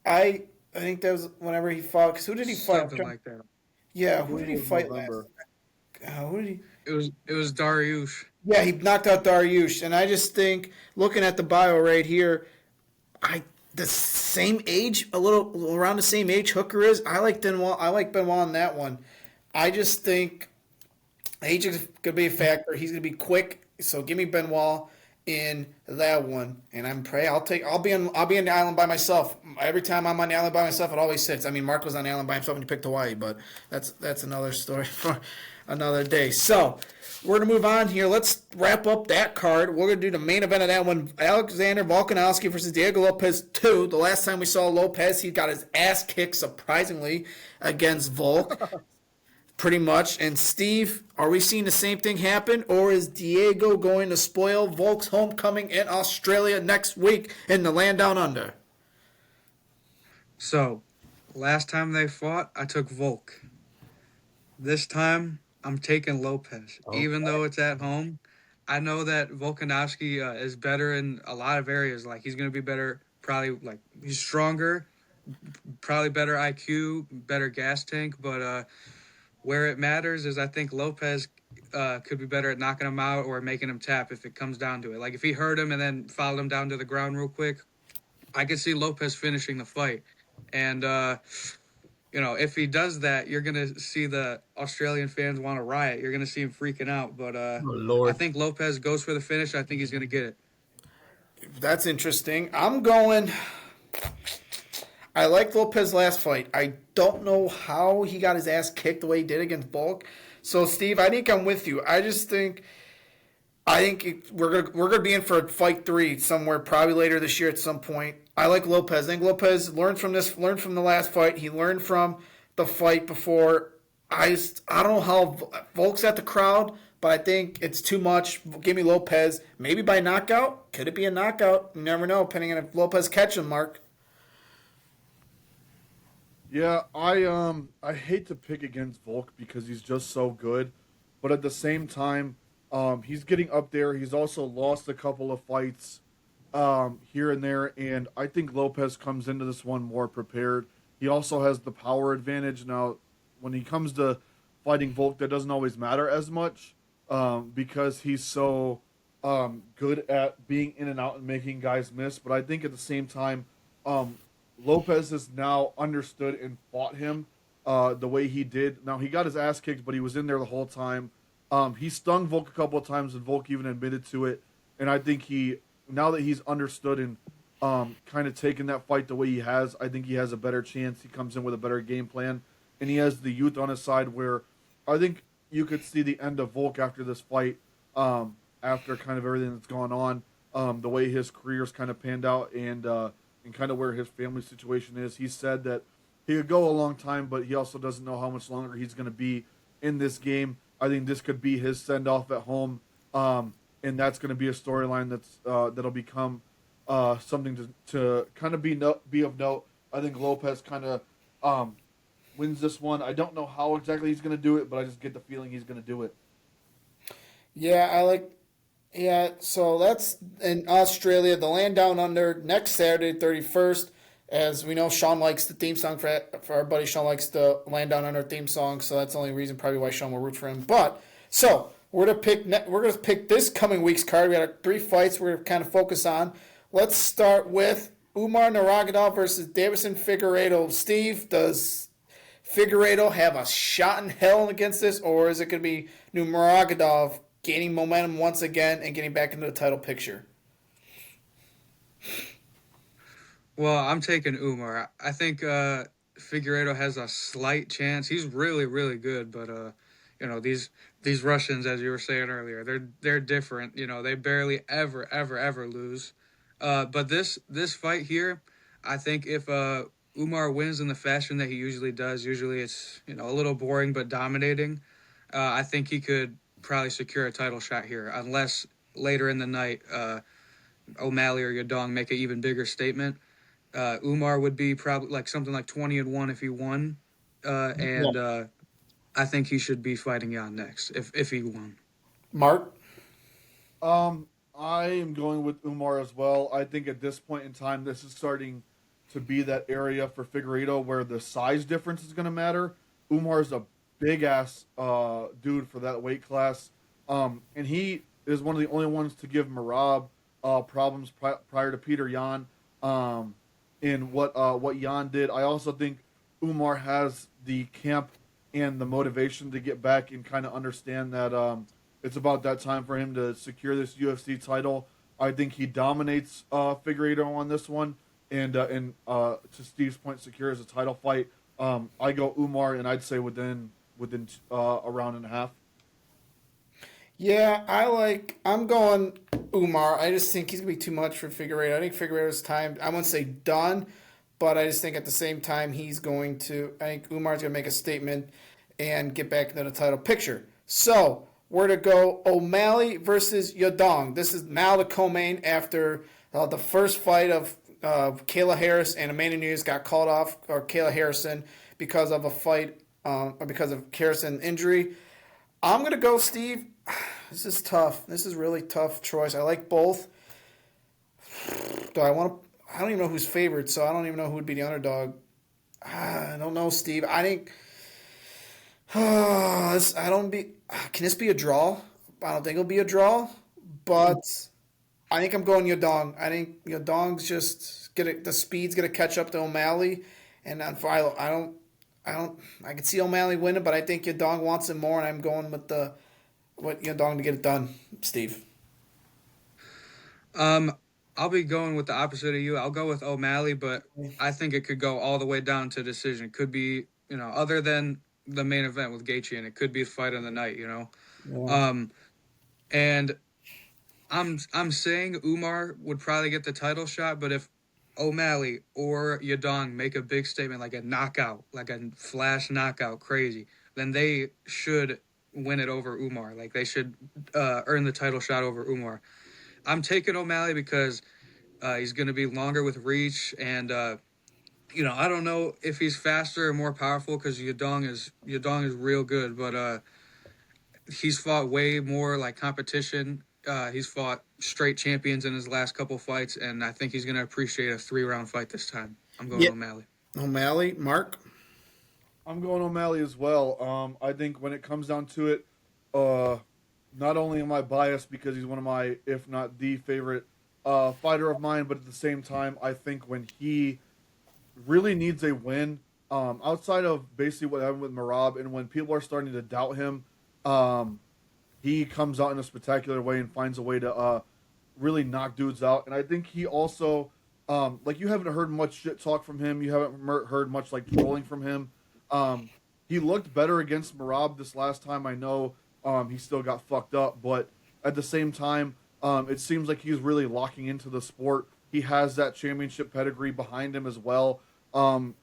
I think that was whenever he fought. Because who did he fight? Something like that. Yeah, who did he fight November. last? Who did he? It was Dariush. Yeah, he knocked out Dariush. And I just think, looking at the bio right here, the same age, a little around the same age Hooker is. I like Benoit. On that one. I just think age is going to be a factor. He's going to be quick, so give me Benoit in that one. And I'll be on the island by myself. Every time I'm on the island by myself, it always sits. I mean, Mark was on the island by himself when he picked Hawaii, but that's another story for another day. So we're going to move on here. Let's wrap up that card. We're going to do the main event of that one. Alexander Volkanovski versus Diego Lopez 2. The last time we saw Lopez, he got his ass kicked, surprisingly, against Volk. Pretty much. And Steve, are we seeing the same thing happen? Or is Diego going to spoil Volk's homecoming in Australia next week in the land down under? So, last time they fought, I took Volk. This time, I'm taking Lopez. Okay. Even though it's at home, I know that Volkanovski is better in a lot of areas. Like, he's going to be better, probably, like, he's stronger, probably better IQ, better gas tank. But where it matters is I think Lopez could be better at knocking him out or making him tap if it comes down to it. Like, if he hurt him and then followed him down to the ground real quick, I could see Lopez finishing the fight. And, if he does that, you're going to see the Australian fans want to riot. You're going to see him freaking out. But I think Lopez goes for the finish. I think he's going to get it. That's interesting. I liked Lopez last fight. I don't know how he got his ass kicked the way he did against Bulk. So, Steve, I think I'm with you. I think we're gonna be in for fight 3 somewhere, probably later this year at some point. I like Lopez. I think Lopez learned from the last fight. He learned from the fight before I don't know how Volk's at the crowd, but I think it's too much. Give me Lopez. Maybe by knockout. Could it be a knockout? You never know, depending on if Lopez catches him, Mark. Yeah, I hate to pick against Volk because he's just so good, but at the same time, he's getting up there. He's also lost a couple of fights here and there, and I think Lopez comes into this one more prepared. He also has the power advantage. Now, when he comes to fighting Volk, that doesn't always matter as much because he's so good at being in and out and making guys miss. But I think at the same time, um, Lopez has now understood and fought him the way he did. Now, he got his ass kicked, but he was in there the whole time. He stung Volk a couple of times, and Volk even admitted to it. And I think now that he's understood and kind of taken that fight the way he has, I think he has a better chance. He comes in with a better game plan, and he has the youth on his side. Where I think you could see the end of Volk after this fight, after kind of everything that's gone on, the way his career's kind of panned out, and kind of where his family situation is. He said that he could go a long time, but he also doesn't know how much longer he's going to be in this game. I think this could be his send off at home. And that's going to be a storyline that'll become something to kind of be of note. I think Lopez kind of wins this one. I don't know how exactly he's going to do it, but I just get the feeling he's going to do it. Yeah, I like. Yeah, so that's in Australia. The Land Down Under next Saturday, 31st. As we know, Sean likes the theme song for our buddy. Sean likes the Land Down Under theme song, so that's the only reason probably why Sean will root for him. But so we're gonna pick this coming week's card. We got our three fights we're gonna kind of focus on. Let's start with Umar Nurmagomedov versus Davison Figueiredo. Steve, does Figueiredo have a shot in hell against this, or is it going to be Nurmagomedov gaining momentum once again and getting back into the title picture? Well, I'm taking Umar. I think Figueiredo has a slight chance. He's really, really good, but these Russians, as you were saying earlier, they're different. They barely ever lose. But this fight here, I think if Umar wins in the fashion that he usually does, usually it's a little boring but dominating. I think he could probably secure a title shot here, unless later in the night O'Malley or Yadong make an even bigger statement. Umar would be probably like something like 20-1 if he won, and I think he should be fighting Jan next if he won. Mark? I am going with Umar as well. I think at this point in time, this is starting to be that area for Figueiredo where the size difference is going to matter. Umar is a big ass dude for that weight class, and he is one of the only ones to give Marab problems prior to Peter Yan. In what Jan did, I also think Umar has the camp and the motivation to get back and kind of understand that it's about that time for him to secure this UFC title. I think he dominates Figueiredo on this one, and to Steve's point, secures a title fight. I go Umar, and I'd say within a round and a half. Yeah, I'm going Umar. I just think he's going to be too much for Figueiredo. I think Figueiredo's time, I wouldn't say done, but I just think at the same time I think Umar's going to make a statement and get back into the title picture. So, we're to go O'Malley versus Yadong. This is now the co-main after the first fight of Kayla Harris and Amanda Nunes got called off, or Kayla Harrison, because of a fight, or because of Harrison injury. I'm going to go, Steve. This is tough. This is really tough choice. I like both. I don't even know who's favored, so I don't even know who would be the underdog. I don't know, Steve. I think. I don't be. Can this be a draw? I don't think it'll be a draw, but I think I'm going Yadong. I think Yadong's just the speed's gonna catch up to O'Malley, and I can see O'Malley winning, but I think Yadong wants it more, and I'm going with Yadong to get it done. Steve. I'll be going with the opposite of you. I'll go with O'Malley, but I think it could go all the way down to decision. It could be, other than the main event with Gaethje, and it could be the fight of the night, Yeah. And I'm saying Umar would probably get the title shot, but if O'Malley or Yadong make a big statement like a knockout, like a flash knockout, crazy, then they should win it over Umar. Like they should earn the title shot over Umar. I'm taking O'Malley because he's going to be longer with reach, and I don't know if he's faster or more powerful because Yadong is real good, but he's fought way more like competition. He's fought straight champions in his last couple fights, and I think he's going to appreciate a 3-round fight this time. I'm going O'Malley. O'Malley, Mark? I'm going O'Malley as well. I think when it comes down to it, not only am I biased because he's one of my, if not the favorite fighter of mine, but at the same time, I think when he really needs a win, outside of basically what happened with Merab, and when people are starting to doubt him, he comes out in a spectacular way and finds a way to really knock dudes out. And I think he also, like, you haven't heard much shit talk from him. You haven't heard much like trolling from him. He looked better against Merab this last time. I know he still got fucked up, but at the same time, it seems like he's really locking into the sport. He has that championship pedigree behind him as well.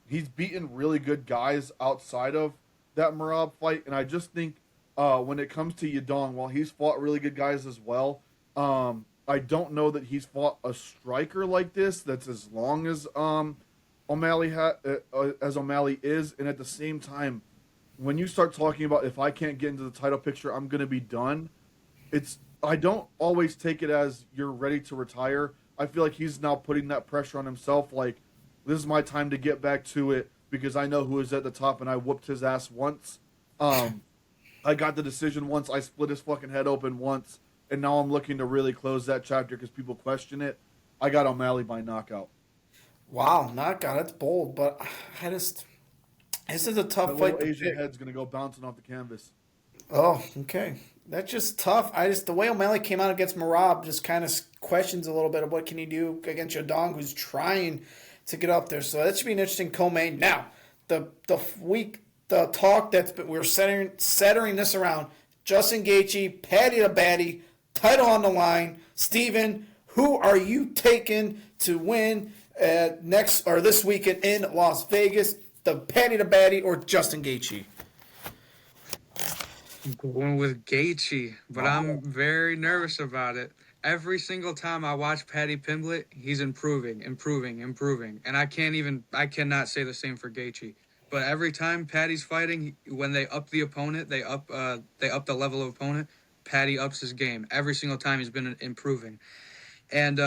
He's beaten really good guys outside of that Merab fight, and I just think when it comes to Yadong, while he's fought really good guys as well, I don't know that he's fought a striker like this that's as long as O'Malley as O'Malley is, and at the same time, when you start talking about if I can't get into the title picture, I'm going to be done. I don't always take it as you're ready to retire. I feel like he's now putting that pressure on himself. Like, this is my time to get back to it because I know who is at the top and I whooped his ass once. I got the decision once. I split his fucking head open once. And now I'm looking to really close that chapter because people question it. I got O'Malley by knockout. Wow, knockout. That's bold, but this is a tough That fight. little Asian head's going to go bouncing off the canvas. Oh, okay. That's just tough. The way O'Malley came out against Merab just kind of questions a little bit of what can he do against Yadong, who's trying to get up there. So that should be an interesting co-main. Now, the talk we're centering this around: Justin Gaethje, Paddy the Baddy, title on the line. Steven, who are you taking to win next or this weekend in Las Vegas? The Paddy the Baddy or Justin Gaethje? I'm going with Gaethje, but I'm very nervous about it. Every single time I watch Paddy Pimblett, he's improving. And I cannot say the same for Gaethje. But every time Paddy's fighting, when they up the opponent, they up the level of opponent, Paddy ups his game. Every single time he's been improving. And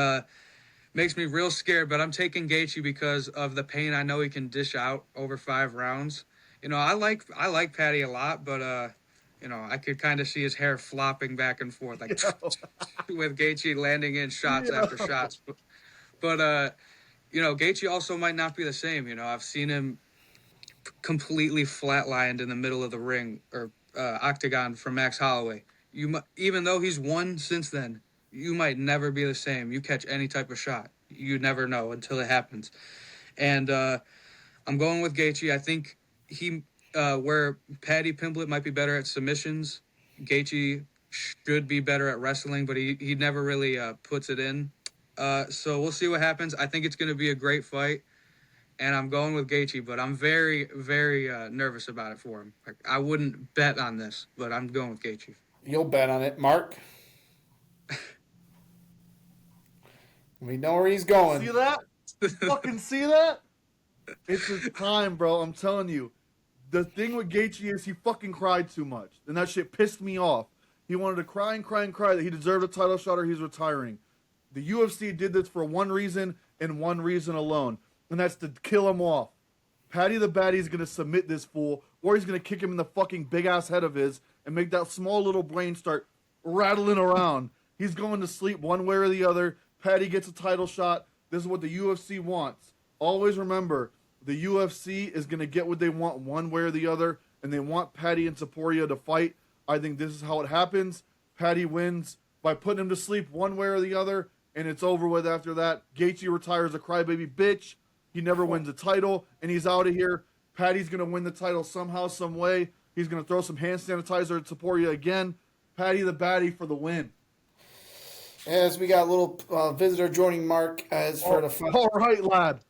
makes me real scared, but I'm taking Gaethje because of the pain I know he can dish out over 5 rounds. I like Paddy a lot, but I could kind of see his hair flopping back and forth, like with Gaethje landing in shots after shots. But Gaethje also might not be the same. I've seen him completely flatlined in the middle of the ring or octagon from Max Holloway. Even though he's won since then, you might never be the same. You catch any type of shot, you never know until it happens. And I'm going with Gaethje. I think where Paddy Pimblett might be better at submissions, Gaethje should be better at wrestling, but he never really puts it in. So we'll see what happens. I think it's going to be a great fight, and I'm going with Gaethje, but I'm very, very nervous about it for him. Like, I wouldn't bet on this, but I'm going with Gaethje. You'll bet on it. Mark? We know where he's going. See that? Fucking see that? It's his time, bro. I'm telling you. The thing with Gaethje is he fucking cried too much. And that shit pissed me off. He wanted to cry and cry and cry that he deserved a title shot or he's retiring. The UFC did this for one reason and one reason alone. And that's to kill him off. Paddy the Baddy is going to submit this fool, or he's going to kick him in the fucking big-ass head of his and make that small little brain start rattling around. He's going to sleep one way or the other. Paddy gets a title shot. This is what the UFC wants. Always remember, the UFC is going to get what they want one way or the other, and they want Paddy and Topuria to fight. I think this is how it happens. Paddy wins by putting him to sleep one way or the other, and it's over with after that. Gaethje retires a crybaby bitch. He never wins a title, and he's out of here. Paddy's going to win the title somehow, some way. He's going to throw some hand sanitizer at Topuria again. Paddy the Baddy for the win. As we got a little visitor joining Mark as for the fight. All right, lad.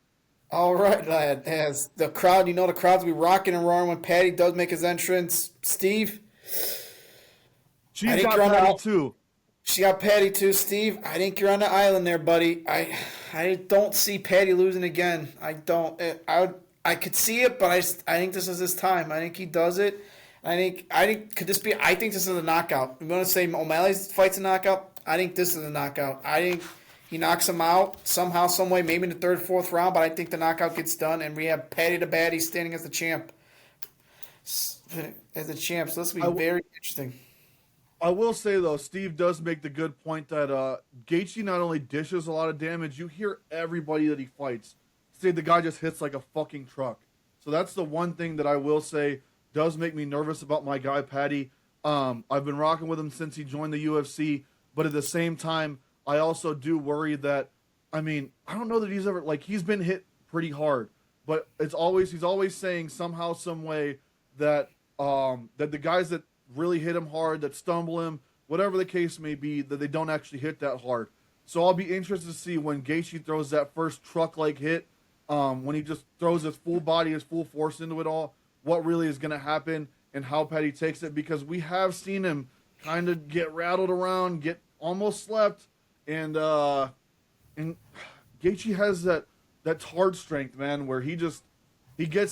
All right, lad. As the crowd, the crowd's be rocking and roaring when Patty does make his entrance. Steve, I She's think got you're on Patty the. too. She got Patty too, Steve. I think you're on the island there, buddy. I don't see Patty losing again. I don't. I could see it, but I think this is his time. I think he does it. I think could this be? I think this is a knockout. I'm gonna say O'Malley's fight's a knockout. I think this is a knockout. I think he knocks him out somehow, some way, maybe in the third, fourth round. But I think the knockout gets done, and we have Patty the Baddy standing as the champ. As the champ, so this will be very interesting. I will say though, Steve does make the good point that Gaethje not only dishes a lot of damage, you hear everybody that he fights say the guy just hits like a fucking truck. So that's the one thing that I will say does make me nervous about my guy Patty. I've been rocking with him since he joined the UFC, but at the same time, I also do worry that, I mean, I don't know that he's ever like he's been hit pretty hard, but he's always saying somehow, some way that that the guys that really hit him hard, that stumble him, whatever the case may be, that they don't actually hit that hard. So I'll be interested to see when Gaethje throws that first truck-like hit, when he just throws his full body, his full force into it all, what really is going to happen and how Petty takes it, because we have seen him kind of get rattled around, get almost slept, and Gaethje has that hard strength, man, where he gets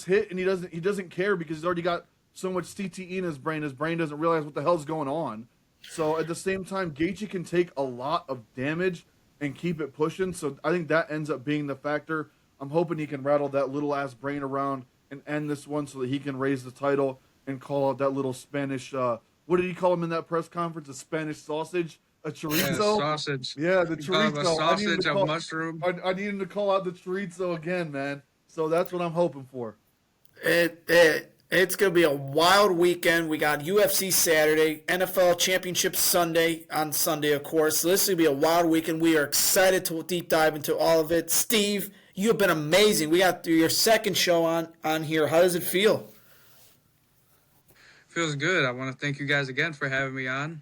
hit and he doesn't care because he's already got so much CTE in his brain. His brain doesn't realize what the hell's going on. So at the same time, Gaethje can take a lot of damage and keep it pushing. So I think that ends up being the factor. I'm hoping he can rattle that little ass brain around and end this one so that he can raise the title and call out that little Spanish. What did he call him in that press conference? A Spanish sausage, a chorizo. Yeah, sausage. Yeah, the chorizo. A sausage, a mushroom. I need him to call out the chorizo again, man. So that's what I'm hoping for. It's going to be a wild weekend. We got UFC Saturday, NFL Championship Sunday on Sunday, of course. So this is going to be a wild weekend. We are excited to deep dive into all of it. Steve, you have been amazing. We got your second show on here. How does it feel? Feels good. I want to thank you guys again for having me on.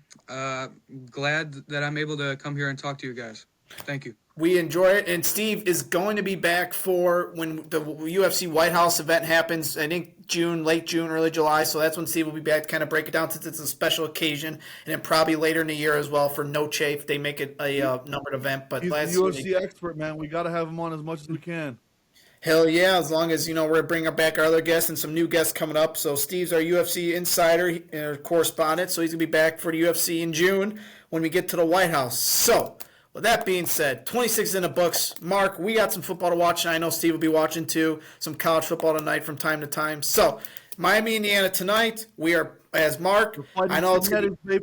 Glad that I'm able to come here and talk to you guys. Thank you. We enjoy it, and Steve is going to be back for when the UFC White House event happens. I think late June, early July. So that's when Steve will be back to kind of break it down since it's a special occasion, and then probably later in the year as well for No Chafe. They make it a numbered event. But he's the UFC expert, man. We got to have him on as much as we can. Hell yeah, as long as, we're going to bring back our other guests and some new guests coming up. So Steve's our UFC insider and correspondent, so he's going to be back for the UFC in June when we get to the White House. So, with that being said, 26 in the books. Mark, we got some football to watch, and I know Steve will be watching too, some college football tonight from time to time. So, Miami, Indiana tonight. We are, as Mark, I know it's going to be.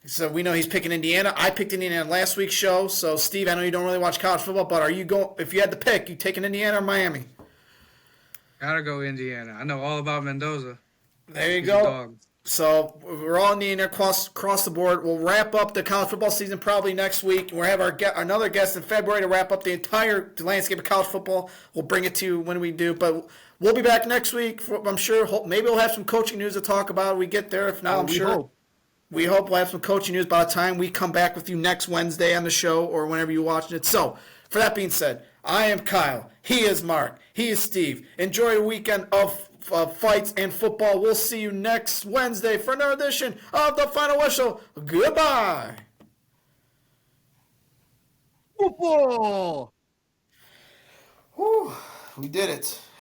So we know he's picking Indiana. I picked Indiana last week's show. So Steve, I know you don't really watch college football, but if you had to pick, you taking Indiana or Miami? Gotta go Indiana. I know all about Mendoza. There you go. So we're all Indiana across the board. We'll wrap up the college football season probably next week. We'll have another guest in February to wrap up the entire landscape of college football. We'll bring it to you when we do, but we'll be back next week. I'm sure. Maybe we'll have some coaching news to talk about when we get there. If not, I'm sure. We hope we'll have some coaching news by the time we come back with you next Wednesday on the show or whenever you're watching it. So, for that being said, I am Kyle. He is Mark. He is Steve. Enjoy a weekend of fights and football. We'll see you next Wednesday for another edition of The Final Whistle. Goodbye. Football. Whew, we did it.